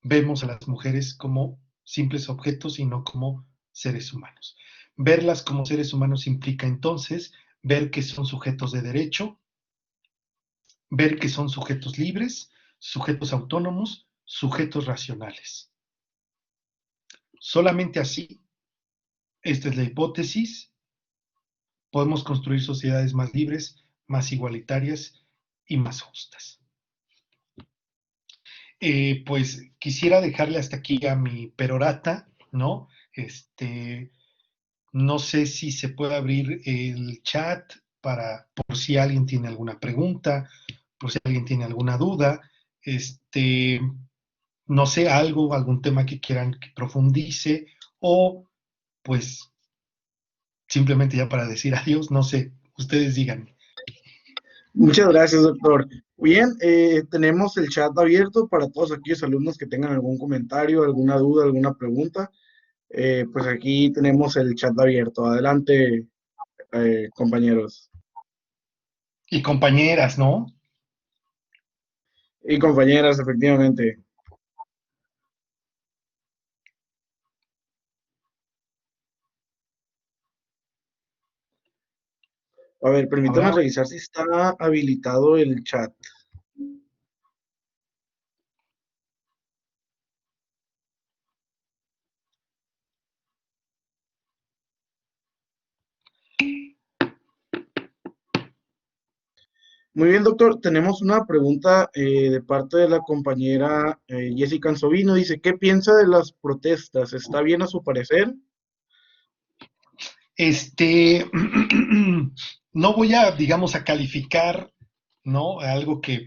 vemos a las mujeres como simples objetos y no como seres humanos. Verlas como seres humanos implica entonces ver que son sujetos de derecho, ver que son sujetos libres, sujetos autónomos, sujetos racionales. Solamente así, esta es la hipótesis, podemos construir sociedades más libres, más igualitarias y más justas. Pues quisiera dejarle hasta aquí ya mi perorata, ¿no? No sé si se puede abrir el chat por si alguien tiene alguna pregunta, por si alguien tiene alguna duda, este, no sé, algún tema que quieran que profundice, o pues simplemente ya para decir adiós, no sé, ustedes díganme. Muchas gracias, doctor. Bien, tenemos el chat abierto para todos aquellos alumnos que tengan algún comentario, alguna duda, alguna pregunta. Pues aquí tenemos el chat abierto. Adelante, compañeros Y compañeras, ¿no? y compañeras, efectivamente. A ver, permítame Habrá. revisar si está habilitado el chat. Muy bien, doctor. Tenemos una pregunta de parte de la compañera Jessica Ansovino. Dice, ¿qué piensa de las protestas? ¿Está bien a su parecer? No voy a, digamos, a calificar, ¿no? Algo que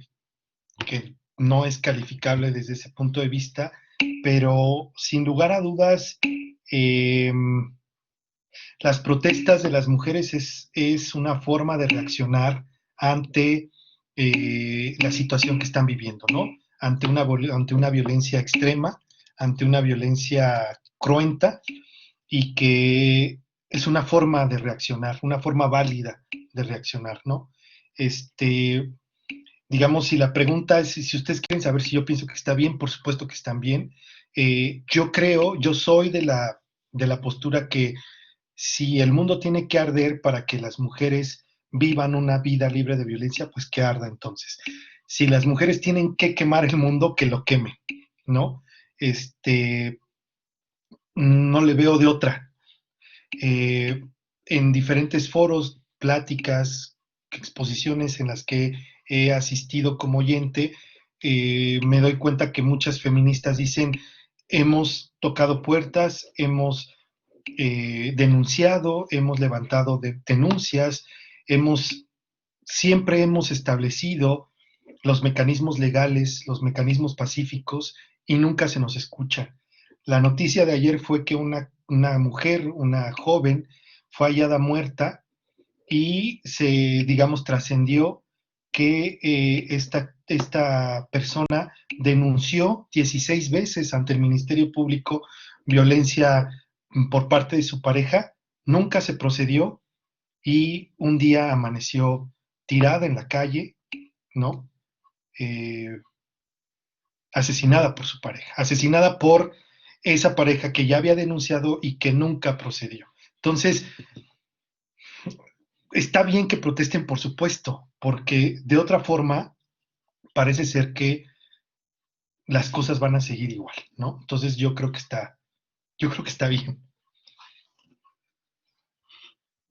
no es calificable desde ese punto de vista, pero sin lugar a dudas, eh, las protestas de las mujeres es una forma de reaccionar ante la situación que están viviendo, ¿no? Ante una violencia extrema, ante una violencia cruenta, y que es una forma de reaccionar, una forma válida de reaccionar, ¿no? Este, digamos, si la pregunta es si ustedes quieren saber si yo pienso que está bien, por supuesto que están bien. Yo soy de la postura que si el mundo tiene que arder para que las mujeres vivan una vida libre de violencia, pues que arda entonces. Si las mujeres tienen que quemar el mundo, que lo quemen, ¿no? No le veo de otra. eh, en diferentes foros, pláticas, exposiciones en las que he asistido como oyente, me doy cuenta que muchas feministas dicen, hemos tocado puertas, hemos denunciado, hemos levantado denuncias, siempre hemos establecido los mecanismos legales, los mecanismos pacíficos y nunca se nos escucha. La noticia de ayer fue que una mujer, una joven, fue hallada muerta y digamos, trascendió que esta persona denunció 16 veces ante el Ministerio Público violencia por parte de su pareja, nunca se procedió y un día amaneció tirada en la calle, ¿no? Eh, Asesinada por su pareja, asesinada por esa pareja que ya había denunciado y que nunca procedió. Entonces, está bien que protesten, por supuesto, porque de otra forma parece ser que las cosas van a seguir igual, ¿no? Entonces yo creo que está bien.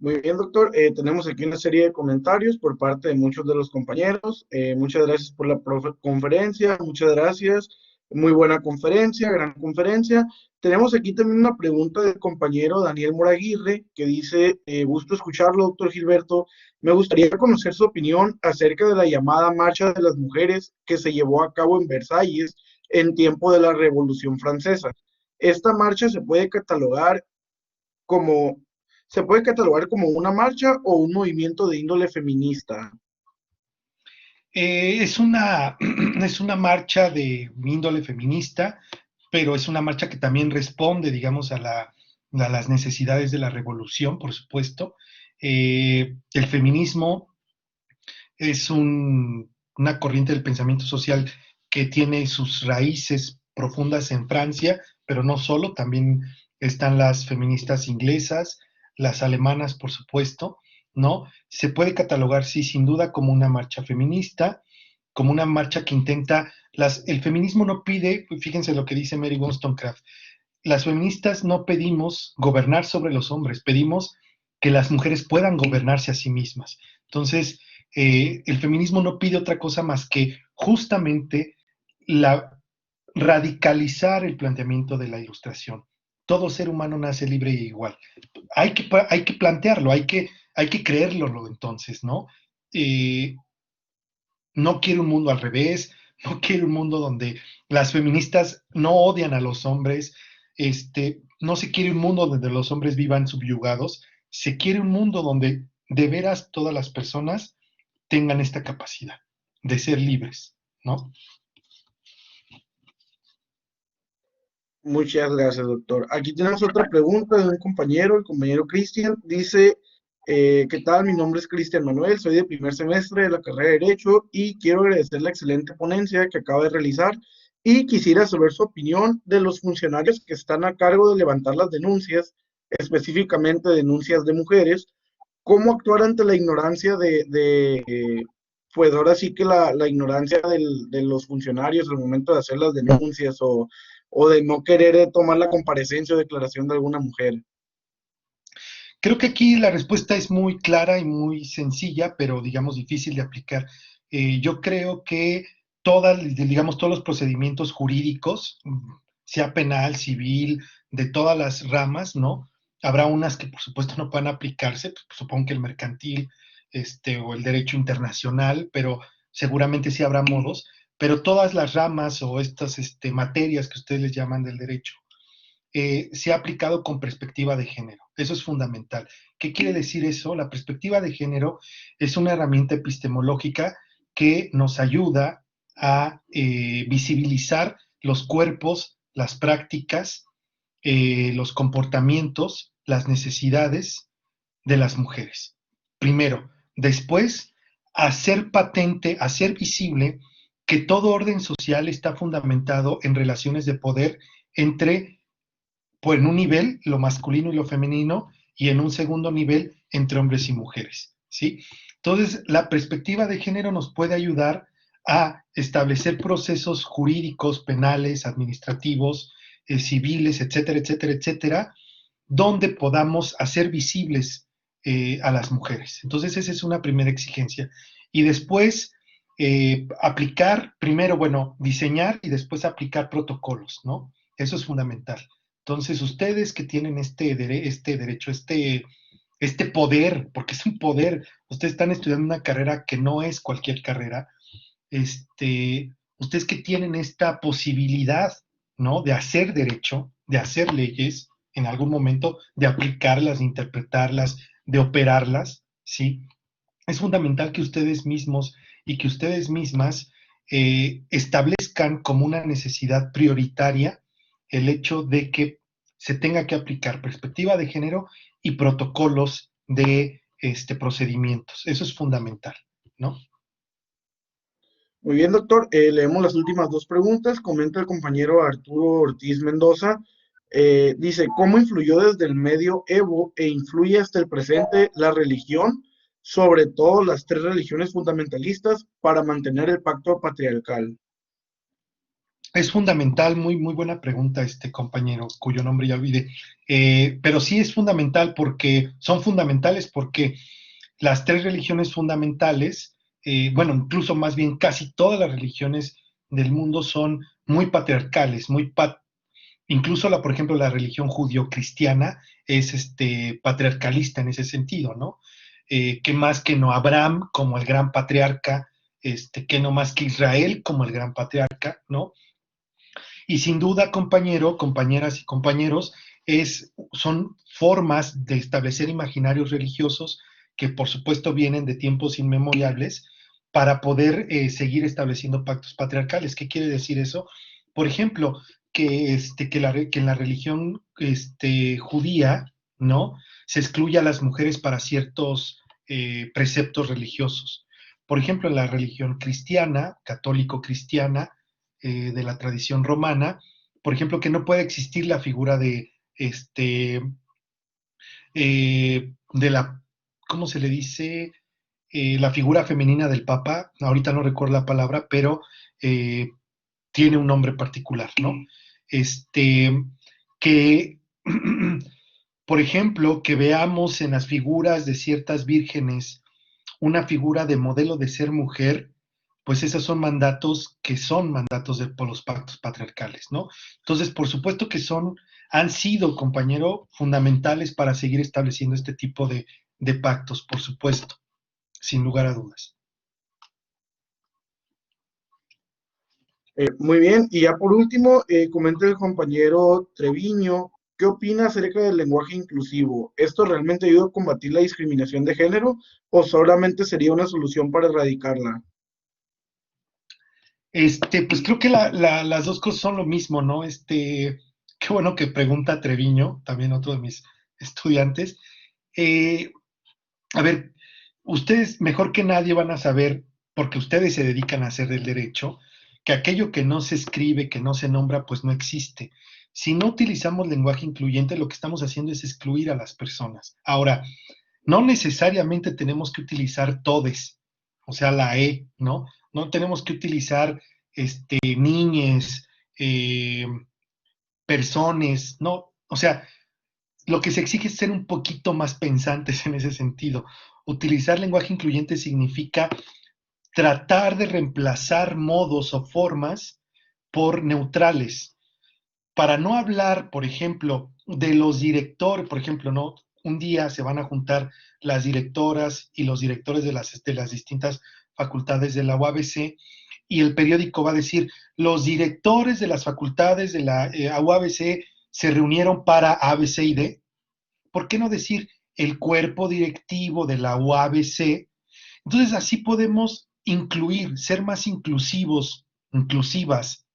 Muy bien, doctor. Tenemos aquí una serie de comentarios por parte de muchos de los compañeros. Muchas gracias por la conferencia, muchas gracias. Muy buena conferencia, gran conferencia. Tenemos aquí también una pregunta del compañero Daniel Moraguirre que dice, gusto escucharlo, doctor Gilberto. Me gustaría conocer su opinión acerca de la llamada Marcha de las Mujeres que se llevó a cabo en Versalles en tiempo de la Revolución Francesa. Esta marcha como, se puede catalogar como una marcha o un movimiento de índole feminista. Es una, es una marcha de índole feminista, pero es una marcha que también responde, digamos, a las necesidades de la revolución, por supuesto. El feminismo es una corriente del pensamiento social que tiene sus raíces profundas en Francia, pero no solo, también están las feministas inglesas, las alemanas, por supuesto, ¿no? Se puede catalogar, sí, sin duda, como una marcha feminista, como una marcha que intenta, el feminismo no pide, fíjense lo que dice Mary Wollstonecraft, las feministas no pedimos gobernar sobre los hombres, pedimos que las mujeres puedan gobernarse a sí mismas. Entonces, el feminismo no pide otra cosa más que justamente la, radicalizar el planteamiento de la ilustración. Todo ser humano nace libre e igual. Hay que plantearlo, hay que creerlo entonces, ¿no? Eh, no quiere un mundo al revés, no quiere un mundo donde las feministas no odian a los hombres, no se quiere un mundo donde los hombres vivan subyugados, se quiere un mundo donde de veras todas las personas tengan esta capacidad de ser libres, ¿no? Muchas gracias, doctor. Aquí tenemos otra pregunta de un compañero, el compañero Cristian. Dice, ¿qué tal? Mi nombre es Cristian Manuel, soy de primer semestre de la carrera de Derecho y quiero agradecer la excelente ponencia que acaba de realizar y quisiera saber su opinión de los funcionarios que están a cargo de levantar las denuncias, específicamente denuncias de mujeres, cómo actuar ante la ignorancia pues ahora sí que la ignorancia de los funcionarios al momento de hacer las denuncias o de no querer tomar la comparecencia o declaración de alguna mujer. Creo que aquí la respuesta es muy clara y muy sencilla, pero digamos difícil de aplicar. Yo creo que digamos, todos los procedimientos jurídicos, sea penal, civil, de todas las ramas, ¿no? Habrá unas que por supuesto no puedan aplicarse, pues, supongo que el mercantil, o el derecho internacional, pero seguramente sí habrá modos, pero todas las ramas o estas, materias que ustedes les llaman del derecho, se ha aplicado con perspectiva de género. Eso es fundamental. ¿Qué quiere decir eso? La perspectiva de género es una herramienta epistemológica que nos ayuda a visibilizar los cuerpos, las prácticas, los comportamientos, las necesidades de las mujeres. Primero. Después, hacer patente, hacer visible que todo orden social está fundamentado en relaciones de poder entre, pues en un nivel, lo masculino y lo femenino, y en un segundo nivel, entre hombres y mujeres, ¿sí? Entonces, la perspectiva de género nos puede ayudar a establecer procesos jurídicos, penales, administrativos, civiles, etcétera, etcétera, etcétera, donde podamos hacer visibles a las mujeres. Entonces, esa es una primera exigencia. Y después, aplicar, primero, bueno, diseñar y después aplicar protocolos, ¿no? Eso es fundamental. Entonces, ustedes que tienen este derecho, este poder, porque es un poder, ustedes están estudiando una carrera que no es cualquier carrera, ustedes que tienen esta posibilidad, ¿no? De hacer derecho, de hacer leyes en algún momento, de aplicarlas, de interpretarlas, de operarlas, ¿sí? Es fundamental que ustedes mismos y que ustedes mismas establezcan como una necesidad prioritaria el hecho de que se tenga que aplicar perspectiva de género y protocolos de procedimientos. Eso es fundamental, ¿no? Muy bien, doctor. Leemos las últimas dos preguntas. Comenta el compañero Arturo Ortiz Mendoza. Dice, ¿cómo influyó desde el medio Evo e influye hasta el presente la religión sobre todo las tres religiones fundamentalistas, para mantener el pacto patriarcal? Es fundamental, muy, muy buena pregunta, este compañero, cuyo nombre ya olvidé. Pero sí es fundamental porque son fundamentales porque las tres religiones fundamentales, bueno, incluso más bien casi todas las religiones del mundo son muy patriarcales, incluso por ejemplo, la religión judío-cristiana es patriarcalista en ese sentido, ¿no? Que más que no Abraham como el gran patriarca, que no más que Israel como el gran patriarca, ¿no? Y sin duda, compañero, compañeras y compañeros, son formas de establecer imaginarios religiosos que por supuesto vienen de tiempos inmemoriales para poder seguir estableciendo pactos patriarcales. ¿Qué quiere decir eso? Por ejemplo, que en la religión judía, ¿no? Se excluye a las mujeres para ciertos preceptos religiosos. Por ejemplo, en la religión cristiana, católico-cristiana, de la tradición romana, por ejemplo, que no puede existir la figura de la, ¿cómo se le dice? La figura femenina del Papa, ahorita no recuerdo la palabra, pero eh, tiene un nombre particular, ¿no? Este, que, por ejemplo, que veamos en las figuras de ciertas vírgenes una figura de modelo de ser mujer, pues esos son mandatos por los pactos patriarcales, ¿no? Entonces, por supuesto que han sido, compañero, fundamentales para seguir estableciendo este tipo de pactos, por supuesto, sin lugar a dudas. Muy bien, y ya por último, comenta el compañero Treviño, ¿qué opina acerca del lenguaje inclusivo? ¿Esto realmente ayuda a combatir la discriminación de género o solamente sería una solución para erradicarla? Pues creo que las dos cosas son lo mismo, ¿no? Qué bueno que pregunta Treviño, también otro de mis estudiantes. Eh, a ver, ustedes mejor que nadie van a saber, porque ustedes se dedican a hacer el derecho, que aquello que no se escribe, que no se nombra, pues no existe. Si no utilizamos lenguaje incluyente, lo que estamos haciendo es excluir a las personas. Ahora, no necesariamente tenemos que utilizar todes, o sea, la E, ¿no? No tenemos que utilizar niñes, personas, no, o sea, lo que se exige es ser un poquito más pensantes en ese sentido. Utilizar lenguaje incluyente significa tratar de reemplazar modos o formas por neutrales. Para no hablar, por ejemplo, de los directores, por ejemplo, ¿no? Un día se van a juntar las directoras y los directores de las distintas facultades de la UABC y el periódico va a decir, los directores de las facultades de la UABC se reunieron para A, B, C y D. ¿Por qué no decir el cuerpo directivo de la UABC? Entonces así podemos incluir, ser más inclusivos, inclusivas,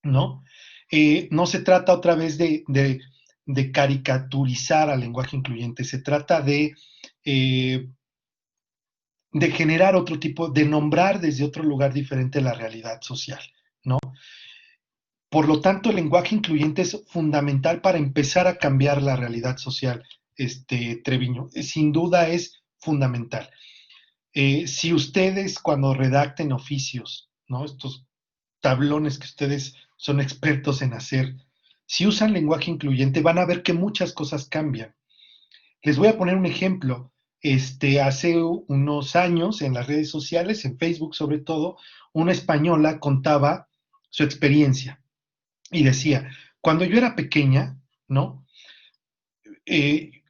¿no? No se trata otra vez de caricaturizar al lenguaje incluyente, se trata eh, de generar otro tipo, de nombrar desde otro lugar diferente la realidad social, ¿no? Por lo tanto, el lenguaje incluyente es fundamental para empezar a cambiar la realidad social, Treviño. Sin duda es fundamental. Si ustedes cuando redacten oficios, ¿no? Estos tablones que ustedes son expertos en hacer, si usan lenguaje incluyente, van a ver que muchas cosas cambian. Les voy a poner un ejemplo. Hace unos años en las redes sociales, en Facebook sobre todo, una española contaba su experiencia y decía, cuando yo era pequeña, ¿no?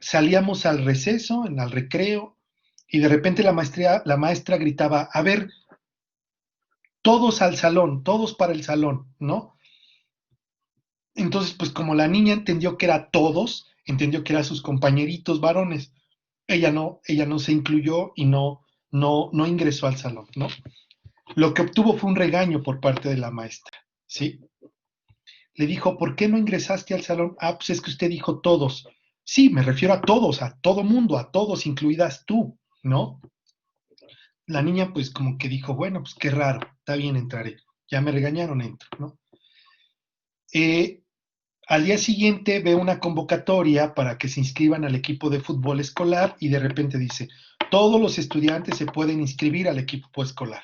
Salíamos al receso, al recreo, y de repente la maestra gritaba, a ver, todos al salón, todos para el salón, ¿no? Entonces, pues como la niña entendió que era todos, entendió que eran sus compañeritos varones, ella no se incluyó y no ingresó al salón, ¿no? Lo que obtuvo fue un regaño por parte de la maestra, ¿sí? Le dijo, ¿por qué no ingresaste al salón? Ah, pues es que usted dijo todos. Sí, me refiero a todos, a todo mundo, a todos, incluidas tú, ¿no? La niña pues como que dijo, bueno, pues qué raro, está bien, entraré. Ya me regañaron, entro, ¿no? Eh, Al día siguiente ve una convocatoria para que se inscriban al equipo de fútbol escolar y de repente dice, todos los estudiantes se pueden inscribir al equipo escolar.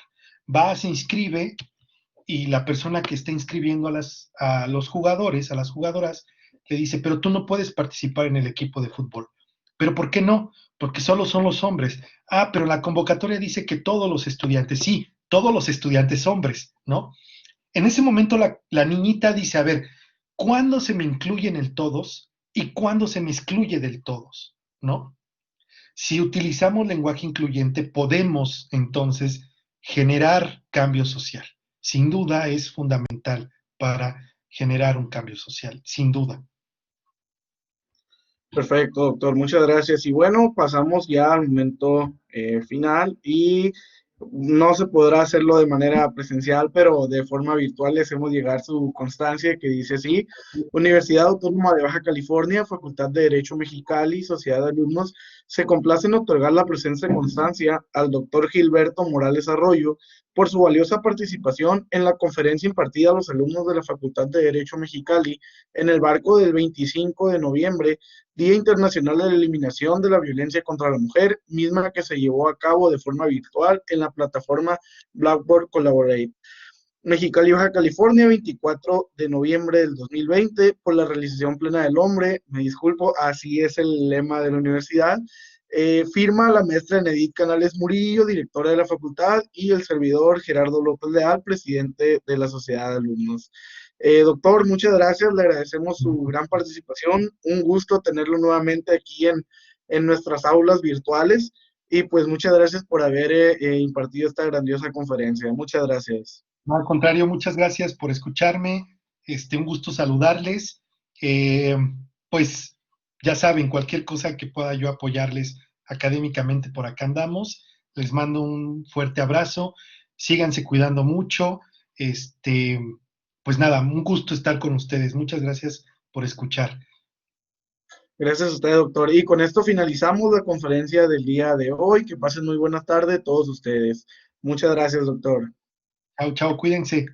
Va, se inscribe y la persona que está inscribiendo a los jugadores, a las jugadoras, le dice, pero tú no puedes participar en el equipo de fútbol. ¿Pero por qué no? Porque solo son los hombres. Ah, pero la convocatoria dice que todos los estudiantes, sí, todos los estudiantes hombres, ¿no? En ese momento la niñita dice, a ver, ¿cuándo se me incluye en el todos y cuándo se me excluye del todos? ¿No? Si utilizamos lenguaje incluyente, podemos entonces generar cambio social. Sin duda es fundamental para generar un cambio social, sin duda. Perfecto, doctor, muchas gracias. Y bueno, pasamos ya al momento final y no se podrá hacerlo de manera presencial, pero de forma virtual les hacemos llegar su constancia que dice así: Universidad Autónoma de Baja California, Facultad de Derecho Mexicali, Sociedad de Alumnos, se complace en otorgar la presente constancia al doctor Gilberto Morales Arroyo por su valiosa participación en la conferencia impartida a los alumnos de la Facultad de Derecho Mexicali en el marco del 25 de noviembre, Día Internacional de la Eliminación de la Violencia contra la Mujer, misma que se llevó a cabo de forma virtual en la plataforma Blackboard Collaborate. Mexicali, Baja California, 24 de noviembre del 2020, por la realización plena del hombre. Me disculpo, así es el lema de la universidad. Firma la maestra Enedith Canales Murillo, directora de la facultad, y el servidor Gerardo López Leal, presidente de la Sociedad de Alumnos. Doctor, muchas gracias, le agradecemos su gran participación. Un gusto tenerlo nuevamente aquí en nuestras aulas virtuales y pues muchas gracias por haber impartido esta grandiosa conferencia. Muchas gracias. No, al contrario, muchas gracias por escucharme. Un gusto saludarles. Eh, pues ya saben, cualquier cosa que pueda yo apoyarles académicamente, por acá andamos. Les mando un fuerte abrazo. Síganse cuidando mucho. Pues nada, un gusto estar con ustedes. Muchas gracias por escuchar. Gracias a usted, doctor. Y con esto finalizamos la conferencia del día de hoy. Que pasen muy buenas tardes todos ustedes. Muchas gracias, doctor. Chao, chao, cuídense.